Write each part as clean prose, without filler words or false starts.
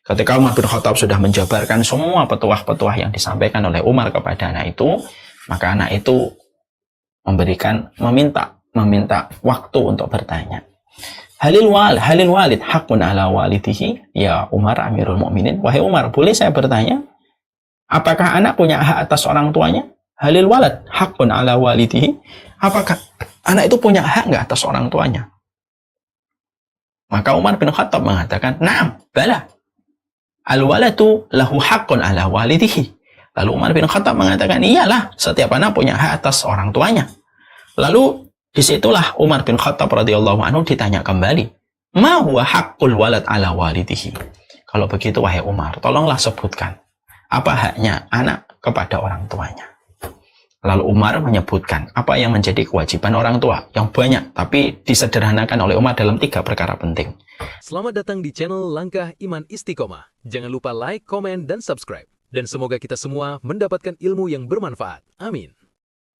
Ketika Umar bin Khattab sudah menjabarkan semua petuah-petuah yang disampaikan oleh Umar kepada anak itu, maka anak itu meminta waktu untuk bertanya. Halil walid hakun ala walidihi, ya Umar Amirul Mukminin, wahai Umar, boleh saya bertanya, apakah anak punya hak atas orang tuanya? Halil walad hakun ala walidihi, apakah anak itu punya hak nggak atas orang tuanya? Maka Umar bin Khattab mengatakan, na'am, bala. Al-waladu lahu haqqun ala walidihi. Lalu Umar bin Khattab mengatakan, iyalah, setiap anak punya hak atas orang tuanya. Lalu disitulah Umar bin Khattab radhiyallahu anhu ditanya kembali, ma huwa haqqul walad ala walidihi? Kalau begitu wahai Umar, tolonglah sebutkan apa haknya anak kepada orang tuanya. Lalu Umar menyebutkan apa yang menjadi kewajiban orang tua yang banyak, tapi disederhanakan oleh Umar dalam 3 perkara penting. Selamat datang di channel Langkah Iman Istiqomah. Jangan lupa like, komen, dan subscribe. Dan semoga kita semua mendapatkan ilmu yang bermanfaat. Amin.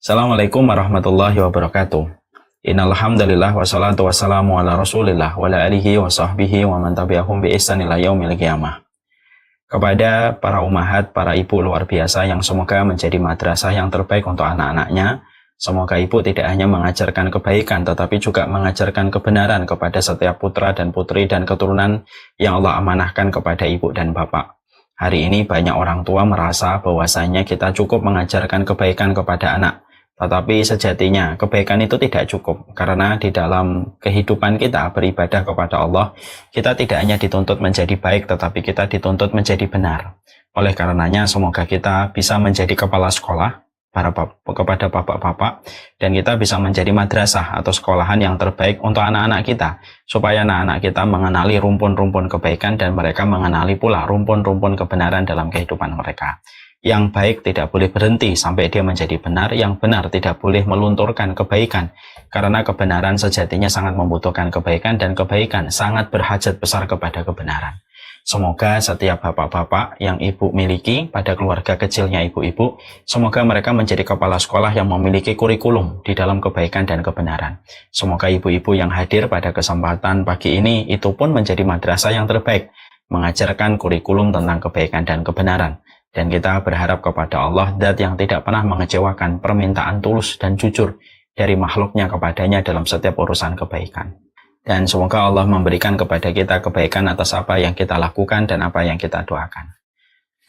Assalamualaikum warahmatullahi wabarakatuh. Innal hamdalillah wassalatu wassalamu ala Rasulillah wa ala alihi wa sahbihi wa man tabi'ahum bi ihsan ila yaumil qiyamah. Kepada para ummahat, para ibu luar biasa yang semoga menjadi madrasah yang terbaik untuk anak-anaknya. Semoga ibu tidak hanya mengajarkan kebaikan, tetapi juga mengajarkan kebenaran kepada setiap putra dan putri dan keturunan yang Allah amanahkan kepada ibu dan bapak. Hari ini banyak orang tua merasa bahwasanya kita cukup mengajarkan kebaikan kepada anak. Tetapi sejatinya kebaikan itu tidak cukup, karena di dalam kehidupan kita beribadah kepada Allah, kita tidak hanya dituntut menjadi baik, tetapi kita dituntut menjadi benar. Oleh karenanya semoga kita bisa menjadi kepala sekolah kepada bapak-bapak, dan kita bisa menjadi madrasah atau sekolahan yang terbaik untuk anak-anak kita, supaya anak-anak kita mengenali rumpun-rumpun kebaikan dan mereka mengenali pula rumpun-rumpun kebenaran dalam kehidupan mereka. Yang baik tidak boleh berhenti sampai dia menjadi benar, yang benar tidak boleh melunturkan kebaikan, karena kebenaran sejatinya sangat membutuhkan kebaikan, dan kebaikan sangat berhajat besar kepada kebenaran. Semoga setiap bapak-bapak yang ibu miliki pada keluarga kecilnya ibu-ibu, semoga mereka menjadi kepala sekolah yang memiliki kurikulum di dalam kebaikan dan kebenaran. Semoga ibu-ibu yang hadir pada kesempatan pagi ini itu pun menjadi madrasah yang terbaik, mengajarkan kurikulum tentang kebaikan dan kebenaran. Dan kita berharap kepada Allah, Zat yang tidak pernah mengecewakan permintaan tulus dan jujur dari makhluknya kepadanya dalam setiap urusan kebaikan. Dan semoga Allah memberikan kepada kita kebaikan atas apa yang kita lakukan dan apa yang kita doakan.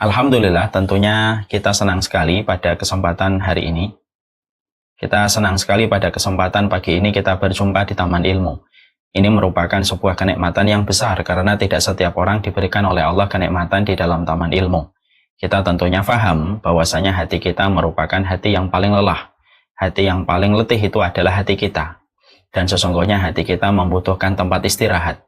Alhamdulillah, tentunya kita senang sekali pada kesempatan hari ini. Kita senang sekali pada kesempatan pagi ini kita berjumpa di Taman Ilmu. Ini merupakan sebuah kenikmatan yang besar, karena tidak setiap orang diberikan oleh Allah kenikmatan di dalam Taman Ilmu. Kita tentunya paham bahwasanya hati kita merupakan hati yang paling lelah. Hati yang paling letih itu adalah hati kita. Dan sesungguhnya hati kita membutuhkan tempat istirahat.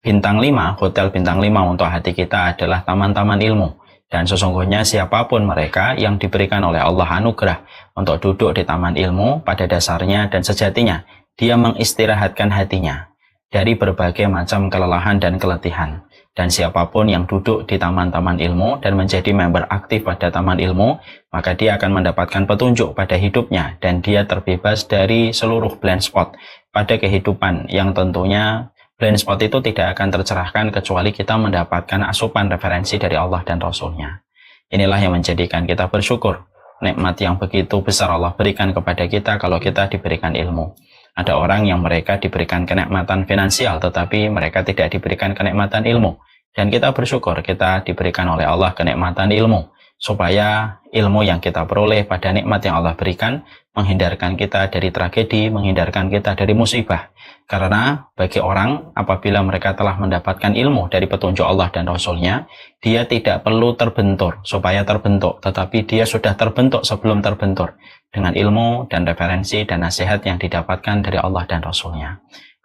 Bintang 5, hotel bintang 5 untuk hati kita adalah taman-taman ilmu. Dan sesungguhnya siapapun mereka yang diberikan oleh Allah anugerah untuk duduk di taman ilmu, pada dasarnya dan sejatinya, dia mengistirahatkan hatinya dari berbagai macam kelelahan dan keletihan. Dan siapapun yang duduk di taman-taman ilmu dan menjadi member aktif pada taman ilmu, maka dia akan mendapatkan petunjuk pada hidupnya, dan dia terbebas dari seluruh blind spot pada kehidupan, yang tentunya blind spot itu tidak akan tercerahkan kecuali kita mendapatkan asupan referensi dari Allah dan Rasulnya. Inilah yang menjadikan kita bersyukur, nikmat yang begitu besar Allah berikan kepada kita kalau kita diberikan ilmu. Ada orang yang mereka diberikan kenikmatan finansial, tetapi mereka tidak diberikan kenikmatan ilmu. Dan kita bersyukur kita diberikan oleh Allah kenikmatan ilmu, supaya ilmu yang kita peroleh pada nikmat yang Allah berikan menghindarkan kita dari tragedi, menghindarkan kita dari musibah. Karena bagi orang, apabila mereka telah mendapatkan ilmu dari petunjuk Allah dan Rasulnya, dia tidak perlu terbentur supaya terbentuk, tetapi dia sudah terbentuk sebelum terbentur dengan ilmu dan referensi dan nasihat yang didapatkan dari Allah dan Rasulnya.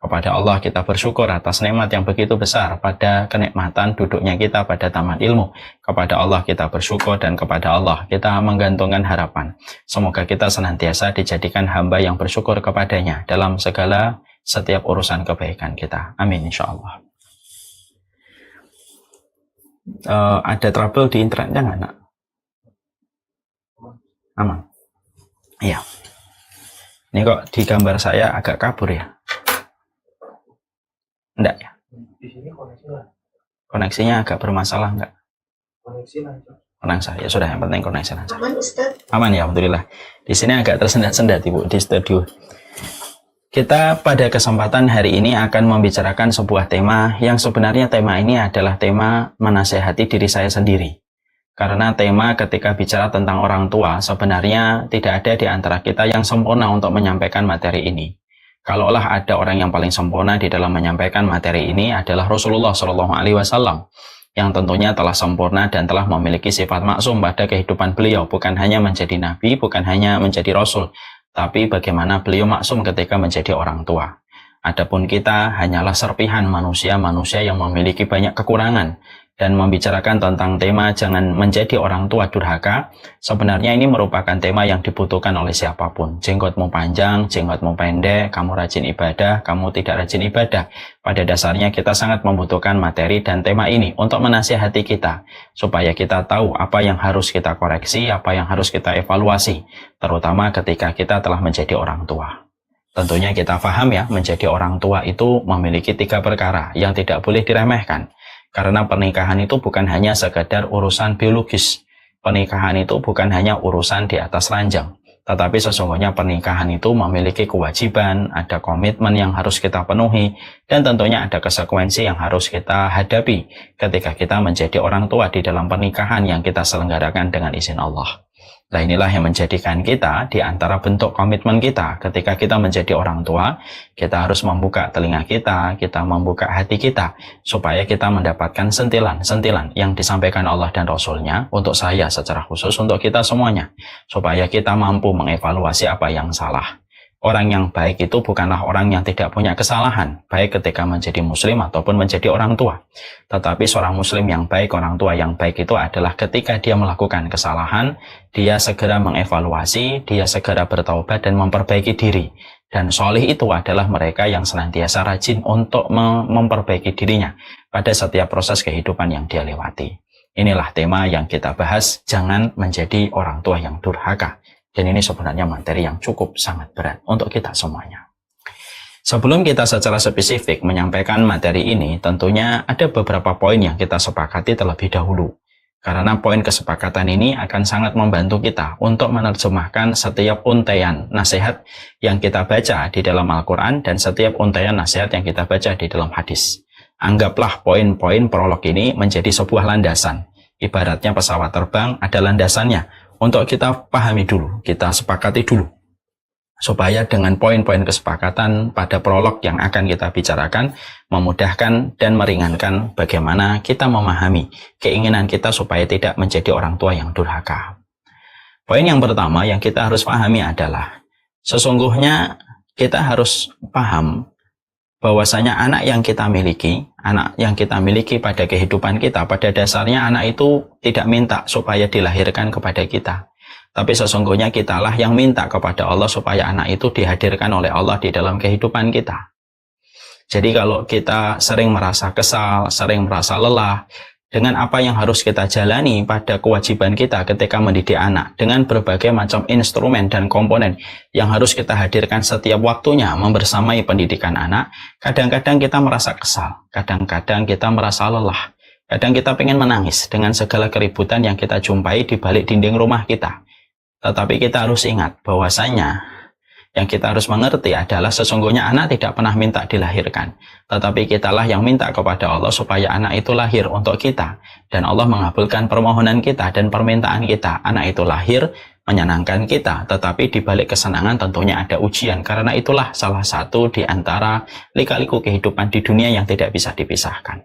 Kepada Allah kita bersyukur atas nikmat yang begitu besar pada kenikmatan duduknya kita pada taman ilmu. Kepada Allah kita bersyukur, dan kepada Allah kita menggantungkan harapan. Semoga kita senantiasa dijadikan hamba yang bersyukur kepadanya dalam segala setiap urusan kebaikan kita. Amin insyaallah. Ada trouble di internetnya nggak, nak? Aman? Iya. Ini kok di gambar saya agak kabur ya? Enggak ya? Di sini koneksi lah. Koneksinya agak bermasalah nggak? Koneksi lancar. Lancar. Ya sudah, yang penting koneksi lancar. Aman Ustaz. Aman ya, alhamdulillah. Di sini agak tersendat-sendat Ibu di studio. Kita pada kesempatan hari ini akan membicarakan sebuah tema yang sebenarnya tema ini adalah tema menasehati diri saya sendiri. Karena tema ketika bicara tentang orang tua sebenarnya tidak ada di antara kita yang sempurna untuk menyampaikan materi ini. Kalaulah ada orang yang paling sempurna di dalam menyampaikan materi ini adalah Rasulullah SAW, yang tentunya telah sempurna dan telah memiliki sifat maksum pada kehidupan beliau, bukan hanya menjadi nabi, bukan hanya menjadi rasul, tapi bagaimana beliau maksum ketika menjadi orang tua. Adapun kita hanyalah serpihan manusia-manusia yang memiliki banyak kekurangan. Dan membicarakan tentang tema jangan menjadi orang tua durhaka, sebenarnya ini merupakan tema yang dibutuhkan oleh siapapun. Jenggotmu panjang, jenggotmu pendek, kamu rajin ibadah, kamu tidak rajin ibadah. Pada dasarnya kita sangat membutuhkan materi dan tema ini untuk menasihati kita, supaya kita tahu apa yang harus kita koreksi, apa yang harus kita evaluasi, terutama ketika kita telah menjadi orang tua. Tentunya kita paham ya, menjadi orang tua itu memiliki 3 perkara yang tidak boleh diremehkan. Karena pernikahan itu bukan hanya sekedar urusan biologis. Pernikahan itu bukan hanya urusan di atas ranjang. Tetapi sesungguhnya pernikahan itu memiliki kewajiban, ada komitmen yang harus kita penuhi, dan tentunya ada konsekuensi yang harus kita hadapi ketika kita menjadi orang tua di dalam pernikahan yang kita selenggarakan dengan izin Allah. Nah, inilah yang menjadikan kita di antara bentuk komitmen kita ketika kita menjadi orang tua, kita harus membuka telinga kita membuka hati kita, supaya kita mendapatkan sentilan-sentilan yang disampaikan Allah dan Rasul-Nya untuk saya secara khusus, untuk kita semuanya, supaya kita mampu mengevaluasi apa yang salah. Orang yang baik itu bukanlah orang yang tidak punya kesalahan, baik ketika menjadi muslim ataupun menjadi orang tua. Tetapi seorang muslim yang baik, orang tua yang baik itu adalah ketika dia melakukan kesalahan, dia segera mengevaluasi, dia segera bertaubat dan memperbaiki diri. Dan solih itu adalah mereka yang senantiasa rajin untuk memperbaiki dirinya pada setiap proses kehidupan yang dia lewati. Inilah tema yang kita bahas, jangan menjadi orang tua yang durhaka. Dan ini sebenarnya materi yang cukup sangat berat untuk kita semuanya. Sebelum kita secara spesifik menyampaikan materi ini, tentunya ada beberapa poin yang kita sepakati terlebih dahulu. Karena poin kesepakatan ini akan sangat membantu kita untuk menerjemahkan setiap untaian nasihat yang kita baca di dalam Al-Quran dan setiap untaian nasihat yang kita baca di dalam hadis. Anggaplah poin-poin prolog ini menjadi sebuah landasan. Ibaratnya pesawat terbang ada landasannya. Untuk kita pahami dulu, kita sepakati dulu. Supaya dengan poin-poin kesepakatan pada prolog yang akan kita bicarakan, memudahkan dan meringankan bagaimana kita memahami keinginan kita supaya tidak menjadi orang tua yang durhaka. Poin yang pertama yang kita harus pahami adalah, sesungguhnya kita harus paham bahwasanya anak yang kita miliki pada kehidupan kita, pada dasarnya anak itu tidak minta supaya dilahirkan kepada kita. Tapi sesungguhnya kitalah yang minta kepada Allah supaya anak itu dihadirkan oleh Allah di dalam kehidupan kita. Jadi kalau kita sering merasa kesal, sering merasa lelah, dengan apa yang harus kita jalani pada kewajiban kita ketika mendidik anak, dengan berbagai macam instrumen dan komponen yang harus kita hadirkan setiap waktunya membersamai pendidikan anak, kadang-kadang kita merasa kesal, kadang-kadang kita merasa lelah, kadang kita pengen menangis dengan segala keributan yang kita jumpai di balik dinding rumah kita. Tetapi kita harus ingat bahwasanya yang kita harus mengerti adalah sesungguhnya anak tidak pernah minta dilahirkan. Tetapi kitalah yang minta kepada Allah supaya anak itu lahir untuk kita. Dan Allah mengabulkan permohonan kita dan permintaan kita. Anak itu lahir menyenangkan kita. Tetapi di balik kesenangan tentunya ada ujian. Karena itulah salah satu di antara lika-liku kehidupan di dunia yang tidak bisa dipisahkan.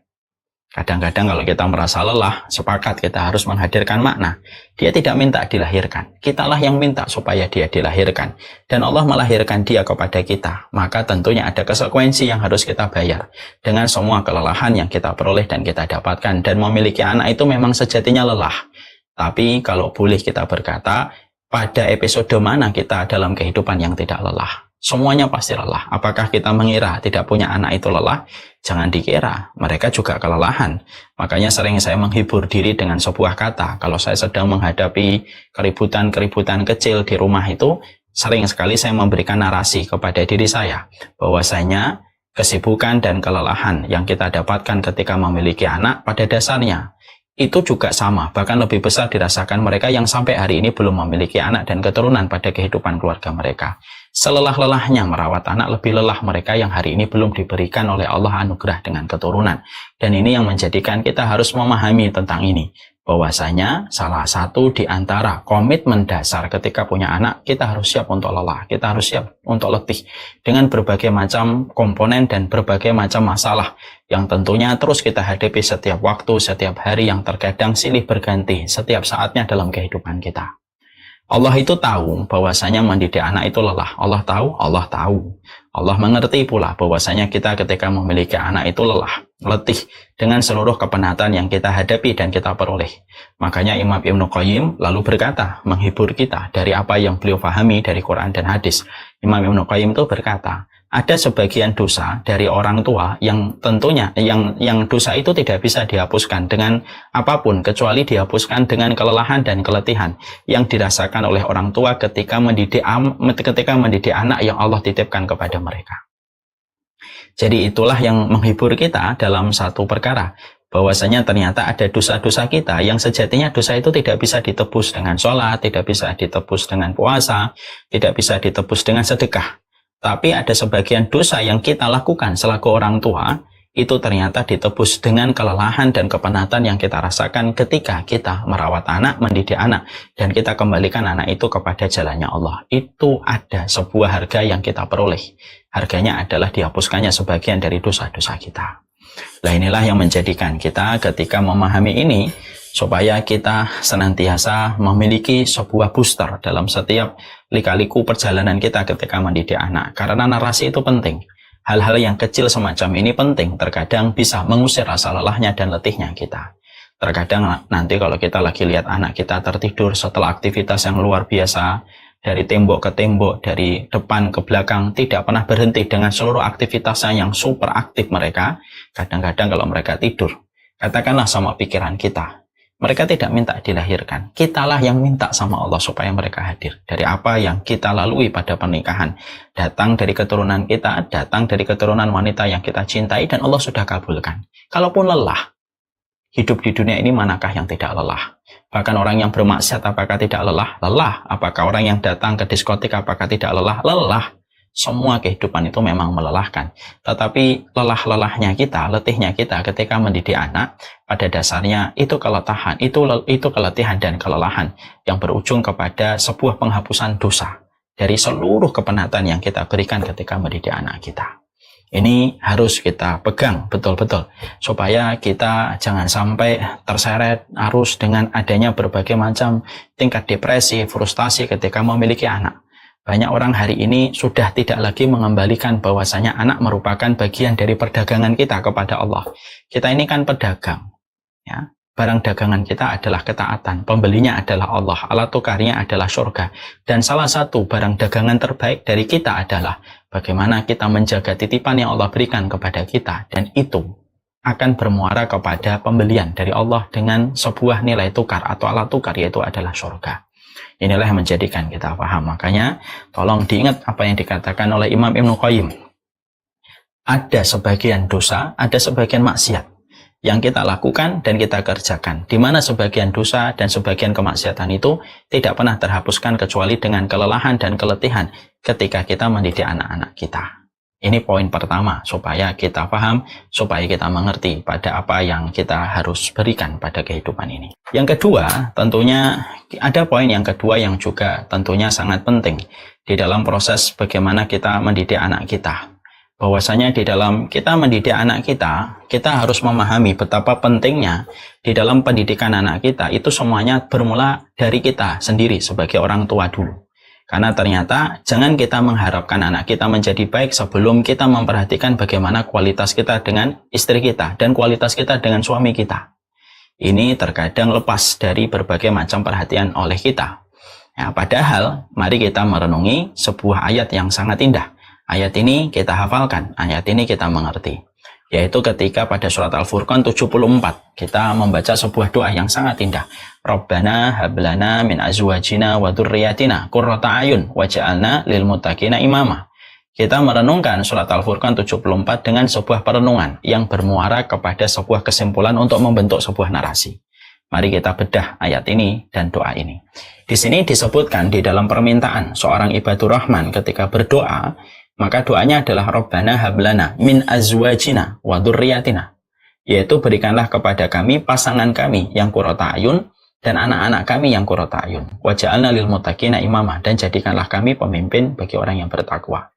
Kadang-kadang kalau kita merasa lelah, sepakat kita harus menghadirkan makna. Dia tidak minta dilahirkan. Kitalah yang minta supaya dia dilahirkan. Dan Allah melahirkan dia kepada kita. Maka tentunya ada konsekuensi yang harus kita bayar. Dengan semua kelelahan yang kita peroleh dan kita dapatkan. Dan memiliki anak itu memang sejatinya lelah. Tapi kalau boleh kita berkata, pada episode mana kita dalam kehidupan yang tidak lelah? Semuanya pasti lelah. Apakah kita mengira tidak punya anak itu lelah? Jangan dikira, mereka juga kelelahan. Makanya sering saya menghibur diri dengan sebuah kata. Kalau saya sedang menghadapi keributan-keributan kecil di rumah itu, sering sekali saya memberikan narasi kepada diri saya. Bahwasanya kesibukan dan kelelahan yang kita dapatkan ketika memiliki anak pada dasarnya itu juga sama, bahkan lebih besar dirasakan mereka yang sampai hari ini belum memiliki anak dan keturunan pada kehidupan keluarga mereka. Selelah-lelahnya merawat anak, lebih lelah mereka yang hari ini belum diberikan oleh Allah anugerah dengan keturunan. Dan ini yang menjadikan kita harus memahami tentang ini, bahwasanya salah satu di antara komitmen dasar ketika punya anak, kita harus siap untuk lelah, kita harus siap untuk letih dengan berbagai macam komponen dan berbagai macam masalah yang tentunya terus kita hadapi setiap waktu, setiap hari, yang terkadang silih berganti setiap saatnya dalam kehidupan kita. Allah itu tahu bahwasanya mendidik anak itu lelah. Allah tahu. Allah mengerti pula bahwasanya kita ketika memiliki anak itu lelah, letih dengan seluruh kepenatan yang kita hadapi dan kita peroleh. Makanya Imam Ibnu Qayyim lalu berkata, menghibur kita dari apa yang beliau pahami dari Quran dan hadis. Imam Ibnu Qayyim itu berkata, ada sebagian dosa dari orang tua yang tentunya yang dosa itu tidak bisa dihapuskan dengan apapun kecuali dihapuskan dengan kelelahan dan keletihan yang dirasakan oleh orang tua ketika mendidik anak yang Allah titipkan kepada mereka. Jadi itulah yang menghibur kita dalam satu perkara, bahwasanya ternyata ada dosa-dosa kita yang sejatinya dosa itu tidak bisa ditebus dengan sholat, tidak bisa ditebus dengan puasa, tidak bisa ditebus dengan sedekah. Tapi ada sebagian dosa yang kita lakukan selaku orang tua, itu ternyata ditebus dengan kelelahan dan kepenatan yang kita rasakan ketika kita merawat anak, mendidik anak, dan kita kembalikan anak itu kepada jalannya Allah. Itu ada sebuah harga yang kita peroleh. Harganya adalah dihapuskannya sebagian dari dosa-dosa kita. Nah, inilah yang menjadikan kita ketika memahami ini, supaya kita senantiasa memiliki sebuah booster dalam setiap lika-liku perjalanan kita ketika mendidik anak. Karena narasi itu penting. Hal-hal yang kecil semacam ini penting, terkadang bisa mengusir rasa lelahnya dan letihnya kita. Terkadang nanti kalau kita lagi lihat anak kita tertidur setelah aktivitas yang luar biasa, dari tembok ke tembok, dari depan ke belakang, tidak pernah berhenti dengan seluruh aktivitasnya yang super aktif mereka. Kadang-kadang kalau mereka tidur, katakanlah sama pikiran kita, mereka tidak minta dilahirkan. Kitalah yang minta sama Allah supaya mereka hadir. Dari apa yang kita lalui pada pernikahan. Datang dari keturunan kita, datang dari keturunan wanita yang kita cintai, dan Allah sudah kabulkan. Kalaupun lelah, hidup di dunia ini manakah yang tidak lelah? Bahkan orang yang bermaksiat apakah tidak lelah? Lelah. Apakah orang yang datang ke diskotik apakah tidak lelah? Lelah. Semua kehidupan itu memang melelahkan. Tetapi lelah-lelahnya kita, letihnya kita ketika mendidik anak, pada dasarnya itu keletihan, itu keletihan dan kelelahan yang berujung kepada sebuah penghapusan dosa dari seluruh kepenatan yang kita berikan ketika mendidik anak kita. Ini harus kita pegang betul-betul supaya kita jangan sampai terseret arus dengan adanya berbagai macam tingkat depresi, frustasi ketika memiliki anak. Banyak orang hari ini sudah tidak lagi mengembalikan bahwasanya anak merupakan bagian dari perdagangan kita kepada Allah. Kita ini kan pedagang, ya. Barang dagangan kita adalah ketaatan, pembelinya adalah Allah, alat tukarnya adalah surga. Dan salah satu barang dagangan terbaik dari kita adalah bagaimana kita menjaga titipan yang Allah berikan kepada kita. Dan itu akan bermuara kepada pembelian dari Allah dengan sebuah nilai tukar atau alat tukar, yaitu adalah surga. Inilah yang menjadikan kita paham. Makanya tolong diingat apa yang dikatakan oleh Imam Ibnu Qayyim. Ada sebagian dosa, ada sebagian maksiat yang kita lakukan dan kita kerjakan, di mana sebagian dosa dan sebagian kemaksiatan itu tidak pernah terhapuskan kecuali dengan kelelahan dan keletihan ketika kita mendidik anak-anak kita. Ini poin pertama, supaya kita paham, supaya kita mengerti pada apa yang kita harus berikan pada kehidupan ini. Yang kedua, tentunya ada poin yang kedua yang juga tentunya sangat penting di dalam proses bagaimana kita mendidik anak kita. Bahwasanya di dalam kita mendidik anak kita, kita harus memahami betapa pentingnya di dalam pendidikan anak kita itu semuanya bermula dari kita sendiri sebagai orang tua dulu. Karena ternyata jangan kita mengharapkan anak kita menjadi baik sebelum kita memperhatikan bagaimana kualitas kita dengan istri kita dan kualitas kita dengan suami kita. Ini terkadang lepas dari berbagai macam perhatian oleh kita. Ya, padahal mari kita merenungi sebuah ayat yang sangat indah. Ayat ini kita hafalkan, ayat ini kita mengerti. Yaitu ketika pada surat Al-Furqan 74 kita membaca sebuah doa yang sangat indah. Rabbana hablana min azwajina wa dzurriyyatina qurrata ayun waj'alna lil muttaqina imama. kita merenungkan surat Al-Furqan 74 dengan sebuah perenungan yang bermuara kepada sebuah kesimpulan untuk membentuk sebuah narasi. Mari kita bedah ayat ini dan doa ini. Di sini disebutkan di dalam permintaan seorang ibadur rahman ketika berdoa, maka doanya adalah Rabbana hablana min azwajina wa dzurriyyatina, yaitu berikanlah kepada kami pasangan kami yang qurrata ayun dan anak-anak kami yang qurrata ayun. Waj'alna lil muttaqina imama, dan jadikanlah kami pemimpin bagi orang yang bertakwa.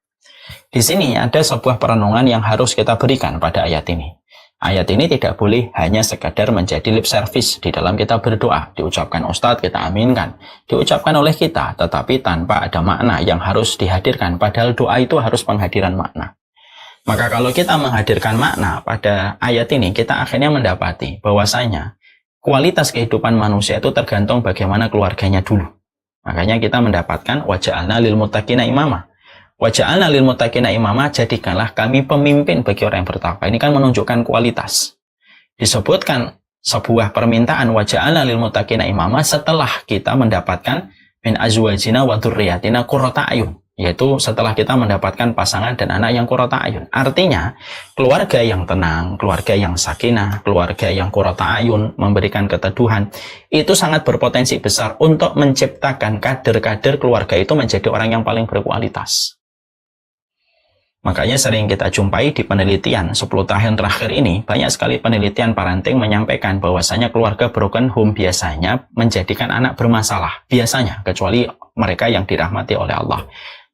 Di sini ada sebuah perenungan yang harus kita berikan pada ayat ini. Ayat ini tidak boleh hanya sekadar menjadi lip service di dalam kita berdoa. Diucapkan Ustadz, kita aminkan. Diucapkan oleh kita, tetapi tanpa ada makna yang harus dihadirkan. Padahal doa itu harus penghadiran makna. Maka kalau kita menghadirkan makna pada ayat ini, kita akhirnya mendapati bahwasanya kualitas kehidupan manusia itu tergantung bagaimana keluarganya dulu. Makanya kita mendapatkan waja'alna lil muttaqina imama. Waja'alna lil muttaqina imama, jadikanlah kami pemimpin bagi orang yang bertakwa. Ini kan menunjukkan kualitas. Disebutkan sebuah permintaan waja'alna lil muttaqina imama setelah kita mendapatkan min azwajina wa dzurriyyatina qurrata ayun, yaitu setelah kita mendapatkan pasangan dan anak yang qurrata ayun. Artinya, keluarga yang tenang, keluarga yang sakinah, keluarga yang qurrata ayun, memberikan keteduhan, itu sangat berpotensi besar untuk menciptakan kader-kader keluarga itu menjadi orang yang paling berkualitas. Makanya sering kita jumpai di penelitian 10 tahun terakhir ini, banyak sekali penelitian parenting menyampaikan bahwasanya keluarga broken home biasanya menjadikan anak bermasalah. Biasanya, kecuali mereka yang dirahmati oleh Allah.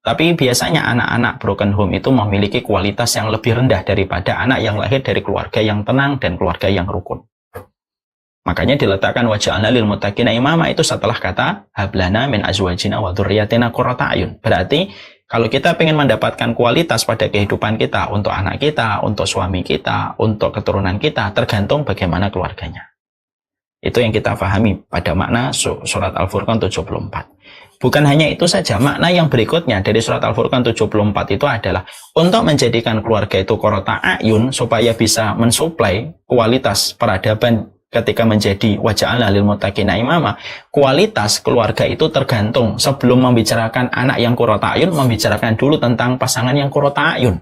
Tapi biasanya anak-anak broken home itu memiliki kualitas yang lebih rendah daripada anak yang lahir dari keluarga yang tenang dan keluarga yang rukun. Makanya diletakkan waja'alna lil muttaqina imama itu setelah kata hablana min azwajina wa dzurriyyatina qurrata ayun. Berarti kalau kita ingin mendapatkan kualitas pada kehidupan kita, untuk anak kita, untuk suami kita, untuk keturunan kita, tergantung bagaimana keluarganya. Itu yang kita pahami pada makna surat Al-Furqan 74. Bukan hanya itu saja, makna yang berikutnya dari surat Al-Furqan 74 itu adalah untuk menjadikan keluarga itu qurrata ayun, supaya bisa mensuplai kualitas peradaban ketika menjadi waja'alna lil muttaqina imama. Kualitas keluarga itu tergantung, sebelum membicarakan anak yang qurrata ayun, membicarakan dulu tentang pasangan yang qurrata ayun.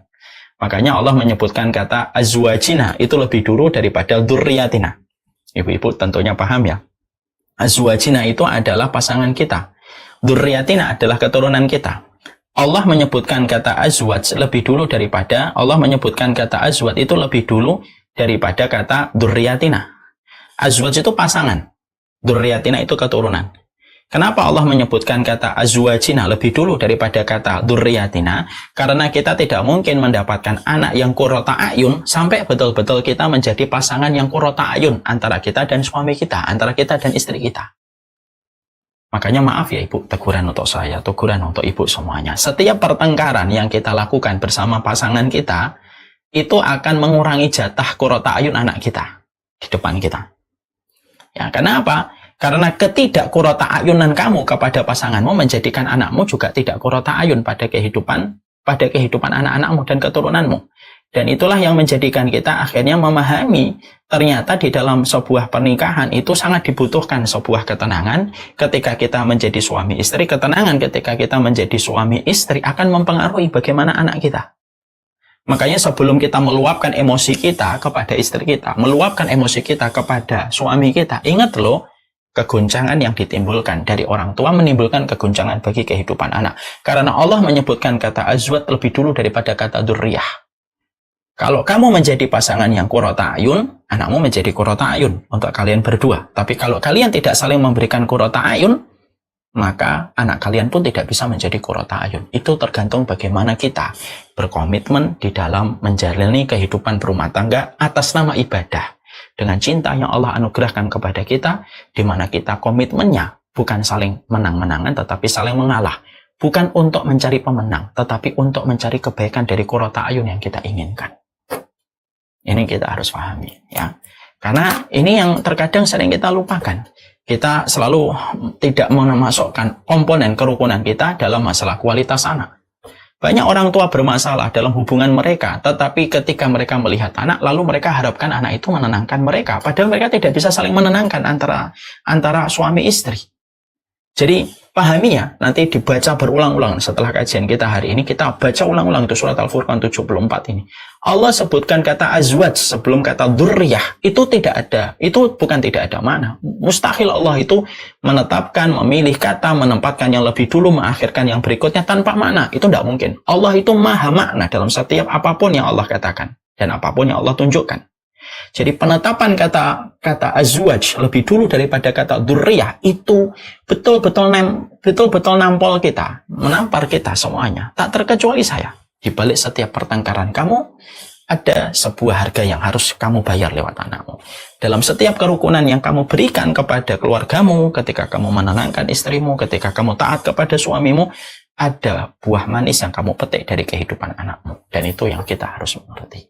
Makanya Allah menyebutkan kata azwajina itu lebih dulu daripada dzurriyyatina. Ibu-ibu tentunya paham ya. Azwajina itu adalah pasangan kita. Dzurriyyatina adalah keturunan kita. Allah menyebutkan kata azwaj lebih dulu daripada, Allah menyebutkan kata azwaj itu lebih dulu daripada kata dzurriyyatina. Azwaj itu pasangan, dzurriyyatina itu keturunan. Kenapa Allah menyebutkan kata azwajina lebih dulu daripada kata dzurriyyatina? Karena kita tidak mungkin mendapatkan anak yang qurrata ayun sampai betul-betul kita menjadi pasangan yang qurrata ayun antara kita dan suami kita, antara kita dan istri kita. Makanya maaf ya ibu, teguran untuk saya, teguran untuk ibu semuanya. Setiap pertengkaran yang kita lakukan bersama pasangan kita, itu akan mengurangi jatah qurrata ayun anak kita di depan kita. Ya, kenapa? Karena ketidak qurrata ayunan kamu kepada pasanganmu menjadikan anakmu juga tidak qurrata ayun pada kehidupan anak-anakmu dan keturunanmu. Dan itulah yang menjadikan kita akhirnya memahami ternyata di dalam sebuah pernikahan itu sangat dibutuhkan sebuah ketenangan. Ketika kita menjadi suami istri, ketenangan ketika kita menjadi suami istri akan mempengaruhi bagaimana anak kita. Makanya sebelum kita meluapkan emosi kita kepada istri kita, meluapkan emosi kita kepada suami kita, ingat loh, keguncangan yang ditimbulkan dari orang tua menimbulkan keguncangan bagi kehidupan anak. Karena Allah menyebutkan kata azwaj lebih dulu daripada kata dzurriyah. Kalau kamu menjadi pasangan yang qurrata ayun, anakmu menjadi qurrata ayun untuk kalian berdua. Tapi kalau kalian tidak saling memberikan qurrata ayun, maka anak kalian pun tidak bisa menjadi qurrata ayun. Itu tergantung bagaimana kita berkomitmen di dalam menjalani kehidupan berumah tangga atas nama ibadah. Dengan cinta yang Allah anugerahkan kepada kita, di mana kita komitmennya bukan saling menang-menangan, tetapi saling mengalah. Bukan untuk mencari pemenang, tetapi untuk mencari kebaikan dari qurrata ayun yang kita inginkan. Ini kita harus pahami, ya. Karena ini yang terkadang sering kita lupakan. Kita selalu tidak memasukkan komponen kerukunan kita dalam masalah kualitas anak. Banyak orang tua bermasalah dalam hubungan mereka, tetapi ketika mereka melihat anak, lalu mereka harapkan anak itu menenangkan mereka. Padahal mereka tidak bisa saling menenangkan antara suami istri. Jadi Pahami ya, nanti dibaca berulang-ulang. Setelah kajian kita hari ini, kita baca ulang-ulang itu surat Al-Furqan 74 ini. Allah sebutkan kata azwaj sebelum kata dzurriyyah. Itu tidak ada. Itu bukan tidak ada makna. Mustahil Allah itu menetapkan, memilih kata, menempatkan yang lebih dulu, mengakhirkan yang berikutnya tanpa makna. Itu tidak mungkin. Allah itu maha makna dalam setiap apapun yang Allah katakan. Dan apapun yang Allah tunjukkan. Jadi penetapan kata azwaj lebih dulu daripada kata dzurriyyah itu betul-betul nampol kita, menampar kita semuanya. Tak terkecuali saya. Di balik setiap pertengkaran kamu ada sebuah harga yang harus kamu bayar lewat anakmu. Dalam setiap kerukunan yang kamu berikan kepada keluargamu, ketika kamu menenangkan istrimu, ketika kamu taat kepada suamimu, ada buah manis yang kamu petik dari kehidupan anakmu. Dan itu yang kita harus mengerti.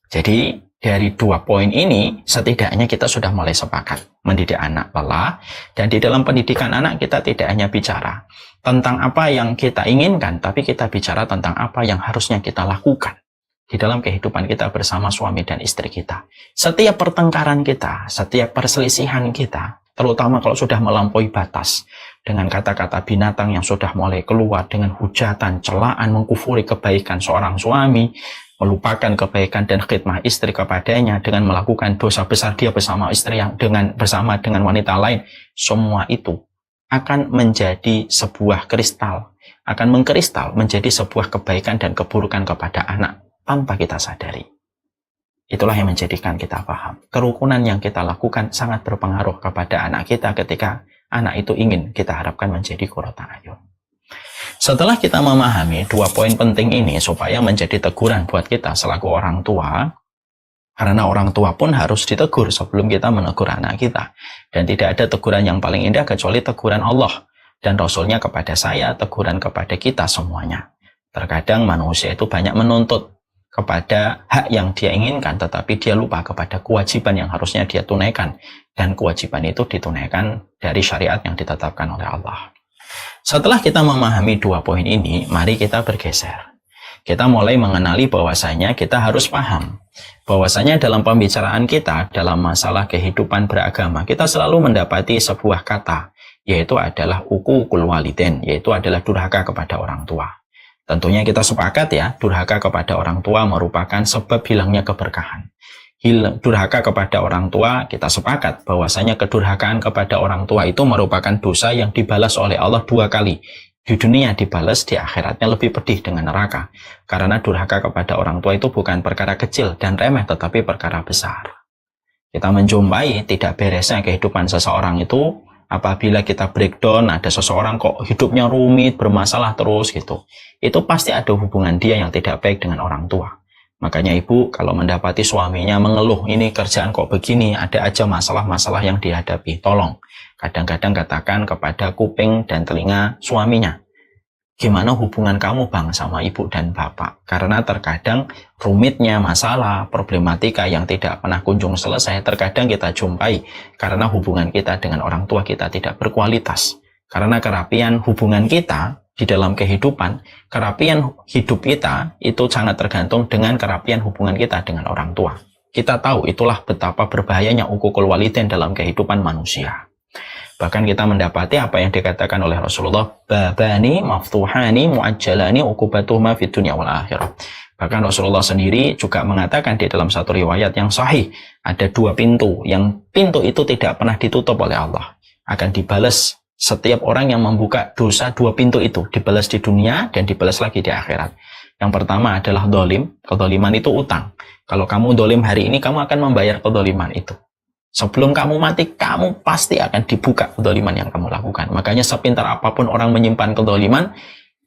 Jadi dari 2 poin ini setidaknya kita sudah mulai sepakat mendidik anak lelah, dan di dalam pendidikan anak kita tidak hanya bicara tentang apa yang kita inginkan, tapi kita bicara tentang apa yang harusnya kita lakukan di dalam kehidupan kita bersama suami dan istri kita. Setiap pertengkaran kita, setiap perselisihan kita, terutama kalau sudah melampaui batas, dengan kata-kata binatang yang sudah mulai keluar, dengan hujatan, celaan, mengkufuri kebaikan seorang suami, melupakan kebaikan dan khidmah istri kepadanya, dengan melakukan dosa besar dia bersama istri yang bersama dengan wanita lain, semua itu akan menjadi sebuah kristal, akan mengkristal menjadi sebuah kebaikan dan keburukan kepada anak tanpa kita sadari. Itulah yang menjadikan kita paham. Kerukunan yang kita lakukan sangat berpengaruh kepada anak kita ketika anak itu ingin kita harapkan menjadi qurrata a'yun. Setelah kita memahami 2 poin penting ini supaya menjadi teguran buat kita selaku orang tua, karena orang tua pun harus ditegur sebelum kita menegur anak kita. Dan tidak ada teguran yang paling indah kecuali teguran Allah dan Rasulnya kepada saya, teguran kepada kita semuanya. Terkadang manusia itu banyak menuntut kepada hak yang dia inginkan, tetapi dia lupa kepada kewajiban yang harusnya dia tunaikan. Dan kewajiban itu ditunaikan dari syariat yang ditetapkan oleh Allah. Setelah kita memahami 2 poin ini, mari kita bergeser. Kita mulai mengenali bahwasanya kita harus paham bahwasanya dalam pembicaraan kita dalam masalah kehidupan beragama, kita selalu mendapati sebuah kata, yaitu adalah uququl walidain, yaitu adalah durhaka kepada orang tua. Tentunya kita sepakat ya, durhaka kepada orang tua merupakan sebab hilangnya keberkahan. Durhaka kepada orang tua, kita sepakat bahwasanya kedurhakaan kepada orang tua itu merupakan dosa yang dibalas oleh Allah 2 kali. Di dunia dibalas, di akhiratnya lebih pedih dengan neraka. Karena durhaka kepada orang tua itu bukan perkara kecil dan remeh, tetapi perkara besar. Kita menjumpai tidak beresnya kehidupan seseorang itu apabila kita breakdown, ada seseorang kok hidupnya rumit, bermasalah terus gitu. Itu pasti ada hubungan dia yang tidak baik dengan orang tua. Makanya ibu kalau mendapati suaminya mengeluh, ini kerjaan kok begini, ada aja masalah-masalah yang dihadapi, tolong kadang-kadang katakan kepada kuping dan telinga suaminya, gimana hubungan kamu bang sama ibu dan bapak? Karena terkadang rumitnya masalah, problematika yang tidak pernah kunjung selesai, terkadang kita jumpai karena hubungan kita dengan orang tua kita tidak berkualitas. Karena kerapian hubungan kita di dalam kehidupan, kerapian hidup kita itu sangat tergantung dengan kerapian hubungan kita dengan orang tua. Kita tahu itulah betapa berbahayanya uququl walidain dalam kehidupan manusia. Bahkan kita mendapati apa yang dikatakan oleh Rasulullah, babani maftuhani muajjalani uqubatuhuma fid dunya wal akhirah. Bahkan Rasulullah sendiri juga mengatakan di dalam satu riwayat yang sahih, ada 2 pintu, yang pintu itu tidak pernah ditutup oleh Allah. Akan dibalas setiap orang yang membuka dosa 2 pintu itu, dibalas di dunia dan dibalas lagi di akhirat. Yang pertama adalah dolim. Kedoliman itu utang. Kalau kamu dolim hari ini, kamu akan membayar kedoliman itu. Sebelum kamu mati, kamu pasti akan dibuka kedoliman yang kamu lakukan. Makanya sepintar apapun orang menyimpan kedoliman,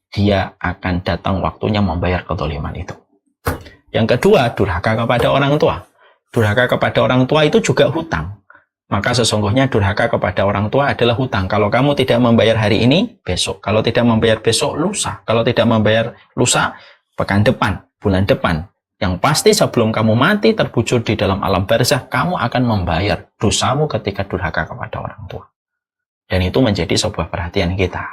dia akan datang waktunya membayar kedoliman itu. Yang kedua, durhaka kepada orang tua. Durhaka kepada orang tua itu juga hutang. Maka sesungguhnya durhaka kepada orang tua adalah hutang. Kalau kamu tidak membayar hari ini, besok. Kalau tidak membayar besok, lusa. Kalau tidak membayar lusa, pekan depan, bulan depan. Yang pasti sebelum kamu mati terbujur di dalam alam barzakh, kamu akan membayar dosamu ketika durhaka kepada orang tua. Dan itu menjadi sebuah perhatian kita.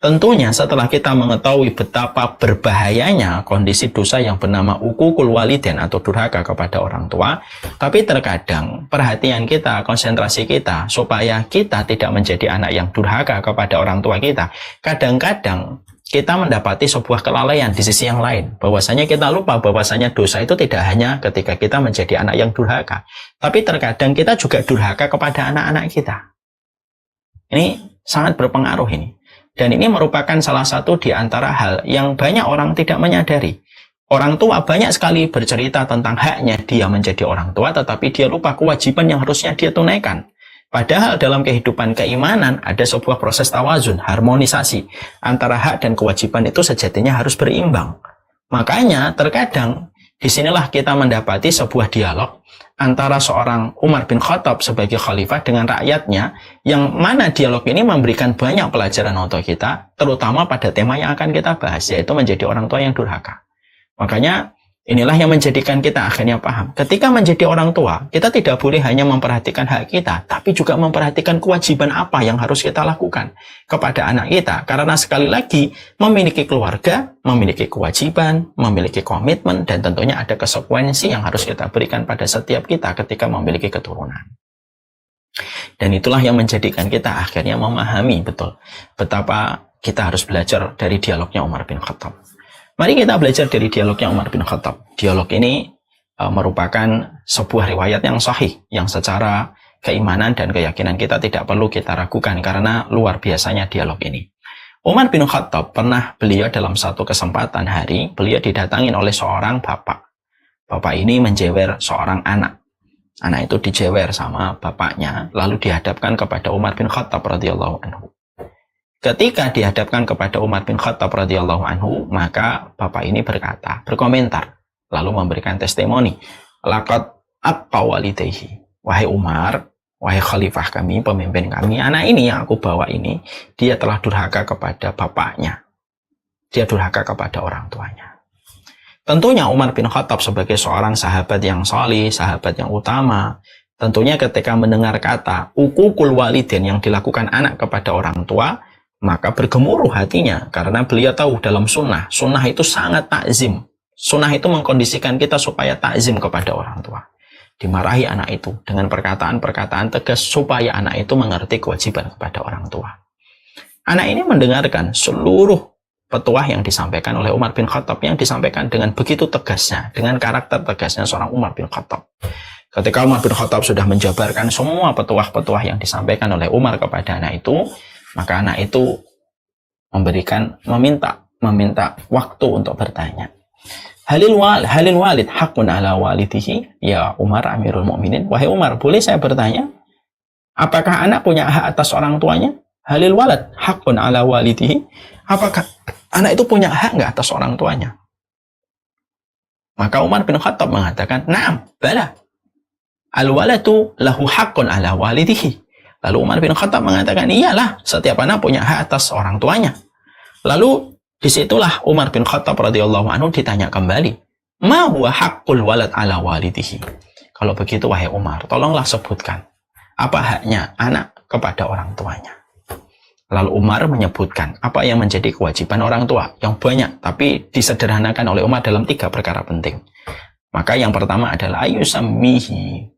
Tentunya setelah kita mengetahui betapa berbahayanya kondisi dosa yang bernama uququl walidain atau durhaka kepada orang tua, tapi terkadang perhatian kita, konsentrasi kita supaya kita tidak menjadi anak yang durhaka kepada orang tua kita, kadang-kadang kita mendapati sebuah kelalaian di sisi yang lain, bahwasanya kita lupa bahwasanya dosa itu tidak hanya ketika kita menjadi anak yang durhaka, tapi terkadang kita juga durhaka kepada anak-anak kita. Ini sangat berpengaruh ini. Dan ini merupakan salah satu di antara hal yang banyak orang tidak menyadari. Orang tua banyak sekali bercerita tentang haknya dia menjadi orang tua, tetapi dia lupa kewajiban yang harusnya dia tunaikan. Padahal dalam kehidupan keimanan ada sebuah proses tawazun, harmonisasi. Antara hak dan kewajiban itu sejatinya harus berimbang. Makanya terkadang disinilah kita mendapati sebuah dialog antara seorang Umar bin Khattab sebagai khalifah dengan rakyatnya, yang mana dialog ini memberikan banyak pelajaran untuk kita, terutama pada tema yang akan kita bahas, yaitu menjadi orang tua yang durhaka. Makanya inilah yang menjadikan kita akhirnya paham, ketika menjadi orang tua, kita tidak boleh hanya memperhatikan hak kita, tapi juga memperhatikan kewajiban apa yang harus kita lakukan kepada anak kita. Karena sekali lagi, memiliki keluarga, memiliki kewajiban, memiliki komitmen, dan tentunya ada konsekuensi yang harus kita berikan pada setiap kita ketika memiliki keturunan. Dan itulah yang menjadikan kita akhirnya memahami betul betapa kita harus belajar dari dialognya Umar bin Khattab. Mari kita belajar dari dialognya Umar bin Khattab. Dialog ini merupakan sebuah riwayat yang sahih, yang secara keimanan dan keyakinan kita tidak perlu kita ragukan, karena luar biasanya dialog ini. Umar bin Khattab beliau dalam satu kesempatan hari, beliau didatangin oleh seorang bapak. Bapak ini menjewer seorang anak. Anak itu dijewer sama bapaknya, lalu dihadapkan kepada Umar bin Khattab radhiyallahu anhu. Ketika dihadapkan kepada Umar bin Khattab radhiyallahu anhu, maka bapak ini berkomentar, lalu memberikan testimoni. Laqad aqqa walidayhi. Wahai Umar, wahai khalifah kami, pemimpin kami, anak ini yang aku bawa ini, dia telah durhaka kepada bapaknya. Dia durhaka kepada orang tuanya. Tentunya Umar bin Khattab sebagai seorang sahabat yang salih, sahabat yang utama, tentunya ketika mendengar kata uququl walidain yang dilakukan anak kepada orang tua, maka bergemuruh hatinya, karena beliau tahu dalam sunnah itu sangat takzim. Sunnah itu mengkondisikan kita supaya takzim kepada orang tua. Dimarahi anak itu dengan perkataan-perkataan tegas supaya anak itu mengerti kewajiban kepada orang tua. Anak ini mendengarkan seluruh petuah yang disampaikan oleh Umar bin Khattab, yang disampaikan dengan begitu tegasnya, dengan karakter tegasnya seorang Umar bin Khattab. Ketika Umar bin Khattab sudah menjabarkan semua petuah-petuah yang disampaikan oleh Umar kepada anak itu, maka anak itu meminta waktu untuk bertanya. Halil walid haqqun ala walidihi, ya Umar Amirul Mukminin. Wahai Umar, boleh saya bertanya, apakah anak punya hak atas orang tuanya? Halil walad haqqun ala walidihi, apakah anak itu punya hak nggak atas orang tuanya? Maka Umar bin Khattab mengatakan, na'am, bala. Al waladu lahu haqqun ala walidihi. Lalu Umar bin Khattab mengatakan, iyalah, setiap anak punya hak atas orang tuanya. Lalu disitulah Umar bin Khattab radhiyallahu anhu ditanya kembali, ma huwa haqqul walad ala walidihi. Kalau begitu wahai Umar, tolonglah sebutkan apa haknya anak kepada orang tuanya. Lalu Umar menyebutkan apa yang menjadi kewajiban orang tua yang banyak, tapi disederhanakan oleh Umar dalam 3 perkara penting. Maka yang pertama adalah ayusammihi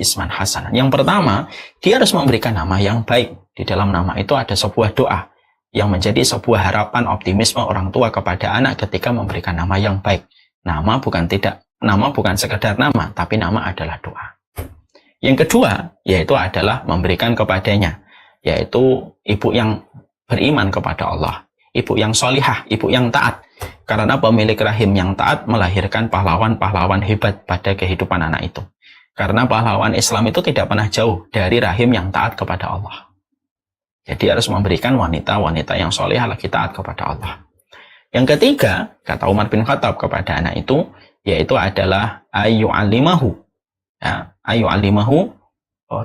isman hasanan. Yang pertama, dia harus memberikan nama yang baik. Di dalam nama itu ada sebuah doa yang menjadi sebuah harapan optimisme orang tua kepada anak ketika memberikan nama yang baik. Nama bukan sekedar nama, tapi nama adalah doa. Yang kedua, yaitu adalah memberikan kepadanya, yaitu ibu yang beriman kepada Allah, ibu yang solihah, ibu yang taat. Karena pemilik rahim yang taat melahirkan pahlawan-pahlawan hebat pada kehidupan anak itu. Karena pahlawan Islam itu tidak pernah jauh dari rahim yang taat kepada Allah. Jadi harus memberikan wanita-wanita yang solehah lagi taat kepada Allah. Yang ketiga, kata Umar bin Khattab kepada anak itu, yaitu adalah ayyu'allimahu. Ya, ayyu'allimahu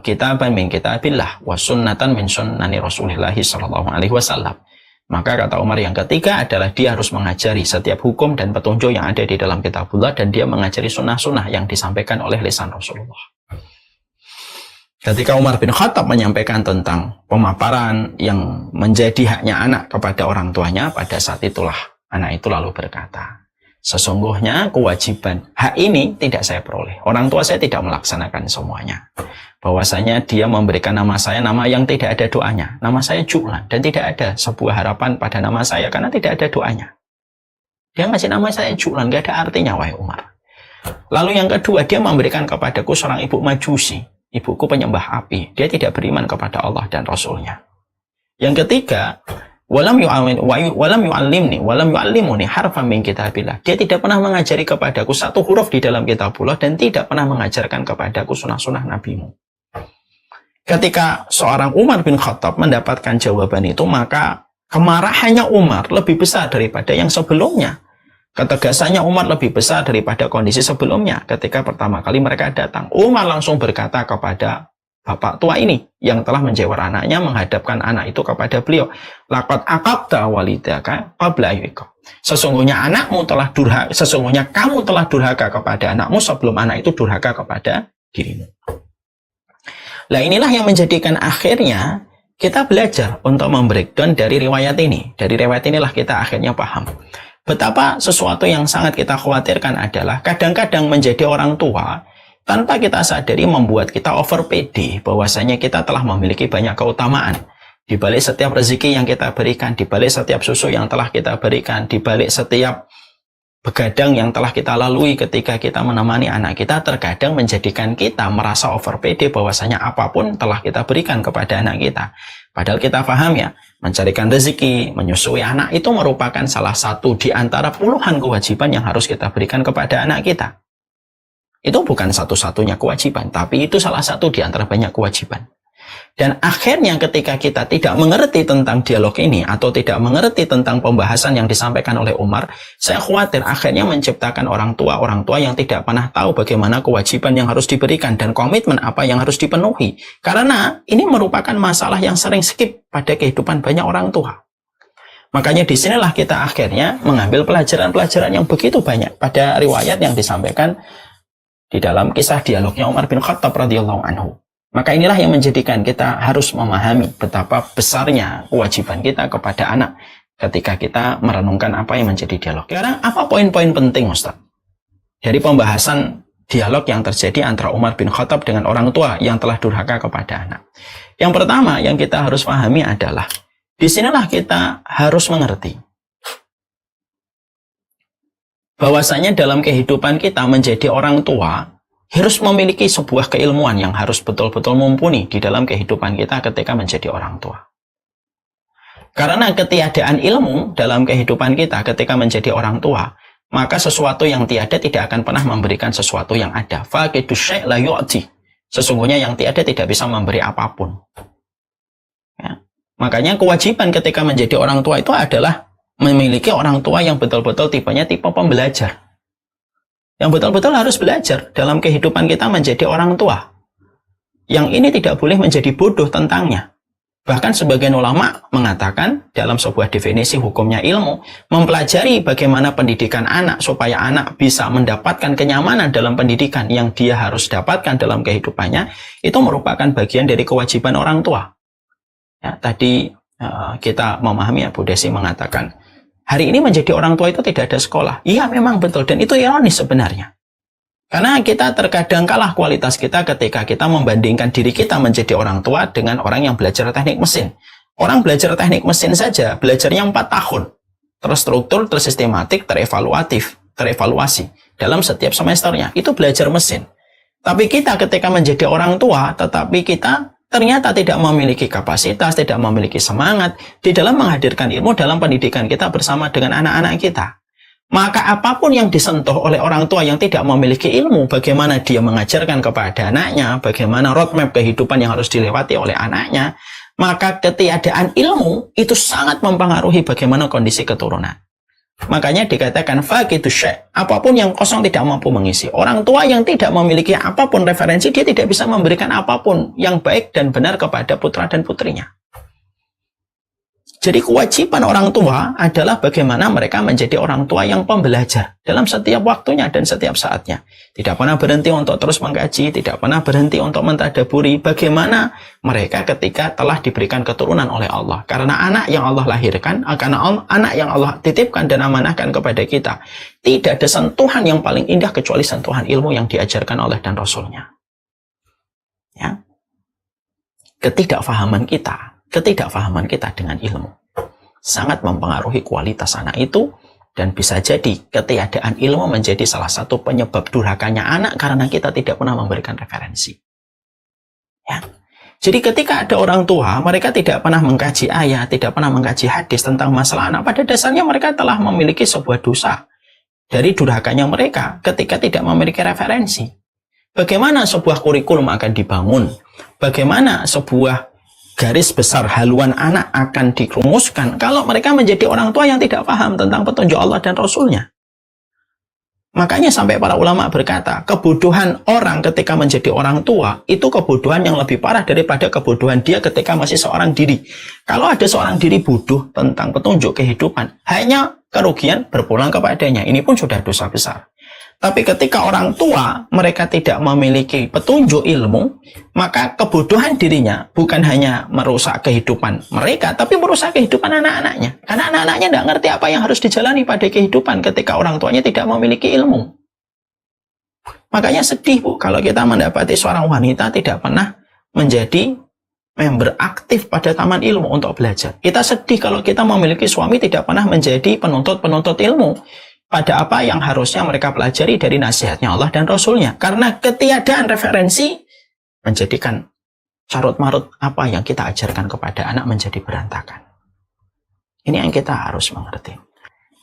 kitaban min kitabillah wa sunnatan min sunnani Rasulillah sallallahu alaihi wasallam. Maka kata Umar yang ketiga adalah dia harus mengajari setiap hukum dan petunjuk yang ada di dalam kitabullah, dan dia mengajari sunnah-sunnah yang disampaikan oleh lisan Rasulullah. Ketika Umar bin Khattab menyampaikan tentang pemaparan yang menjadi haknya anak kepada orang tuanya, pada saat itulah anak itu lalu berkata, sesungguhnya kewajiban hak ini tidak saya peroleh. Orang tua saya tidak melaksanakan semuanya. Bahwasanya dia memberikan nama saya nama yang tidak ada doanya. Nama saya Ju'lan, dan tidak ada sebuah harapan pada nama saya karena tidak ada doanya. Dia ngasih nama saya Ju'lan, gak ada artinya, wahai Umar. Lalu yang kedua, dia memberikan kepadaku seorang ibu majusi. Ibuku penyembah api. Dia tidak beriman kepada Allah dan Rasulnya. Yang ketiga, walam yu'allimuni harfan min kitabillah. Dia tidak pernah mengajari kepadaku satu huruf di dalam kitabullah dan tidak pernah mengajarkan kepadaku sunnah-sunnah nabimu. Ketika seorang Umar bin Khattab mendapatkan jawaban itu, maka kemarahannya Umar lebih besar daripada yang sebelumnya. Ketegasannya Umar lebih besar daripada kondisi sebelumnya. Ketika pertama kali mereka datang, Umar langsung berkata kepada bapak tua ini yang telah menjewar anaknya, menghadapkan anak itu kepada beliau, laqad aqabta walidaka qabla ayyika. Sesungguhnya anakmu telah durhaka, sesungguhnya kamu telah durhaka kepada anakmu sebelum anak itu durhaka kepada dirimu. Nah, inilah yang menjadikan akhirnya kita belajar untuk membreakdown dari riwayat ini. Dari riwayat inilah kita akhirnya paham betapa sesuatu yang sangat kita khawatirkan adalah kadang-kadang menjadi orang tua tanpa kita sadari membuat kita over pede bahwasanya kita telah memiliki banyak keutamaan. Di balik setiap rezeki yang kita berikan, di balik setiap susu yang telah kita berikan, di balik setiap begadang yang telah kita lalui ketika kita menemani anak kita, terkadang menjadikan kita merasa over pede bahwasanya apapun telah kita berikan kepada anak kita. Padahal kita paham ya, mencarikan rezeki, menyusui anak itu merupakan salah satu di antara puluhan kewajiban yang harus kita berikan kepada anak kita. Itu bukan satu-satunya kewajiban, tapi itu salah satu di antara banyak kewajiban. Dan akhirnya ketika kita tidak mengerti tentang dialog ini atau tidak mengerti tentang pembahasan yang disampaikan oleh Umar, saya khawatir akhirnya menciptakan orang tua yang tidak pernah tahu bagaimana kewajiban yang harus diberikan dan komitmen apa yang harus dipenuhi. Karena ini merupakan masalah yang sering skip pada kehidupan banyak orang tua. Makanya disinilah kita akhirnya mengambil pelajaran-pelajaran yang begitu banyak pada riwayat yang disampaikan di dalam kisah dialognya Umar bin Khattab radhiyallahu anhu. Maka inilah yang menjadikan kita harus memahami betapa besarnya kewajiban kita kepada anak ketika kita merenungkan apa yang menjadi dialog. Sekarang apa poin-poin penting, Ustaz, dari pembahasan dialog yang terjadi antara Umar bin Khattab dengan orang tua yang telah durhaka kepada anak? Yang pertama yang kita harus pahami adalah disinilah kita harus mengerti bahwasanya dalam kehidupan kita menjadi orang tua harus memiliki sebuah keilmuan yang harus betul-betul mumpuni di dalam kehidupan kita ketika menjadi orang tua. Karena ketiadaan ilmu dalam kehidupan kita ketika menjadi orang tua, maka sesuatu yang tiada tidak akan pernah memberikan sesuatu yang ada. Faqidu syai' la yu'ti. Sesungguhnya yang tiada tidak bisa memberi apapun. Ya. Makanya kewajiban ketika menjadi orang tua itu adalah memiliki orang tua yang betul-betul tipenya tipe pembelajar. Yang betul-betul harus belajar dalam kehidupan kita menjadi orang tua. Yang ini tidak boleh menjadi bodoh tentangnya. Bahkan sebagian ulama mengatakan dalam sebuah definisi hukumnya ilmu, mempelajari bagaimana pendidikan anak supaya anak bisa mendapatkan kenyamanan dalam pendidikan yang dia harus dapatkan dalam kehidupannya, itu merupakan bagian dari kewajiban orang tua. Ya, tadi kita memahami, Bu Desi mengatakan, hari ini menjadi orang tua itu tidak ada sekolah. Iya, memang betul. Dan itu ironis sebenarnya. Karena kita terkadang kalah kualitas kita ketika kita membandingkan diri kita menjadi orang tua dengan orang yang belajar teknik mesin. Orang belajar teknik mesin saja, belajarnya 4 tahun. Terstruktur, tersistematik, terevaluasi dalam setiap semesternya. Itu belajar mesin. Tapi kita ketika menjadi orang tua, tetapi kita ternyata tidak memiliki kapasitas, tidak memiliki semangat di dalam menghadirkan ilmu dalam pendidikan kita bersama dengan anak-anak kita. Maka apapun yang disentuh oleh orang tua yang tidak memiliki ilmu, bagaimana dia mengajarkan kepada anaknya, bagaimana roadmap kehidupan yang harus dilewati oleh anaknya, maka ketiadaan ilmu itu sangat mempengaruhi bagaimana kondisi keturunan. Makanya dikatakan faqidu syai', apapun yang kosong tidak mampu mengisi. Orang tua yang tidak memiliki apapun referensi, dia tidak bisa memberikan apapun yang baik dan benar kepada putra dan putrinya. Jadi kewajiban orang tua adalah bagaimana mereka menjadi orang tua yang pembelajar dalam setiap waktunya dan setiap saatnya. Tidak pernah berhenti untuk terus mengkaji, tidak pernah berhenti untuk mentadaburi bagaimana mereka ketika telah diberikan keturunan oleh Allah. Karena anak yang Allah lahirkan, karena anak yang Allah titipkan dan amanahkan kepada kita, tidak ada sentuhan yang paling indah kecuali sentuhan ilmu yang diajarkan oleh dan Rasulnya. Ya. Ketidakfahaman kita dengan ilmu sangat mempengaruhi kualitas anak itu, dan bisa jadi ketiadaan ilmu menjadi salah satu penyebab durhakanya anak karena kita tidak pernah memberikan referensi. Ya. Jadi ketika ada orang tua, mereka tidak pernah mengkaji ayat, tidak pernah mengkaji hadis tentang masalah anak, pada dasarnya mereka telah memiliki sebuah dosa dari durhakanya mereka ketika tidak memiliki referensi. Bagaimana sebuah kurikulum akan dibangun? Bagaimana sebuah garis besar haluan anak akan dirumuskan kalau mereka menjadi orang tua yang tidak paham tentang petunjuk Allah dan Rasulnya? Makanya sampai para ulama berkata, kebodohan orang ketika menjadi orang tua itu kebodohan yang lebih parah daripada kebodohan dia ketika masih seorang diri. Kalau ada seorang diri bodoh tentang petunjuk kehidupan, hanya kerugian berpulang kepadanya. Ini pun sudah dosa besar. Tapi ketika orang tua mereka tidak memiliki petunjuk ilmu, maka kebodohan dirinya bukan hanya merusak kehidupan mereka, tapi merusak kehidupan anak-anaknya. Karena anak-anaknya tidak ngerti apa yang harus dijalani pada kehidupan ketika orang tuanya tidak memiliki ilmu. Makanya sedih, Bu, kalau kita mendapati seorang wanita tidak pernah menjadi member aktif pada taman ilmu untuk belajar. Kita sedih kalau kita memiliki suami tidak pernah menjadi penuntut-penuntut ilmu pada apa yang harusnya mereka pelajari dari nasihatnya Allah dan Rasulnya. Karena ketiadaan referensi menjadikan carut-marut apa yang kita ajarkan kepada anak menjadi berantakan. Ini yang kita harus mengerti.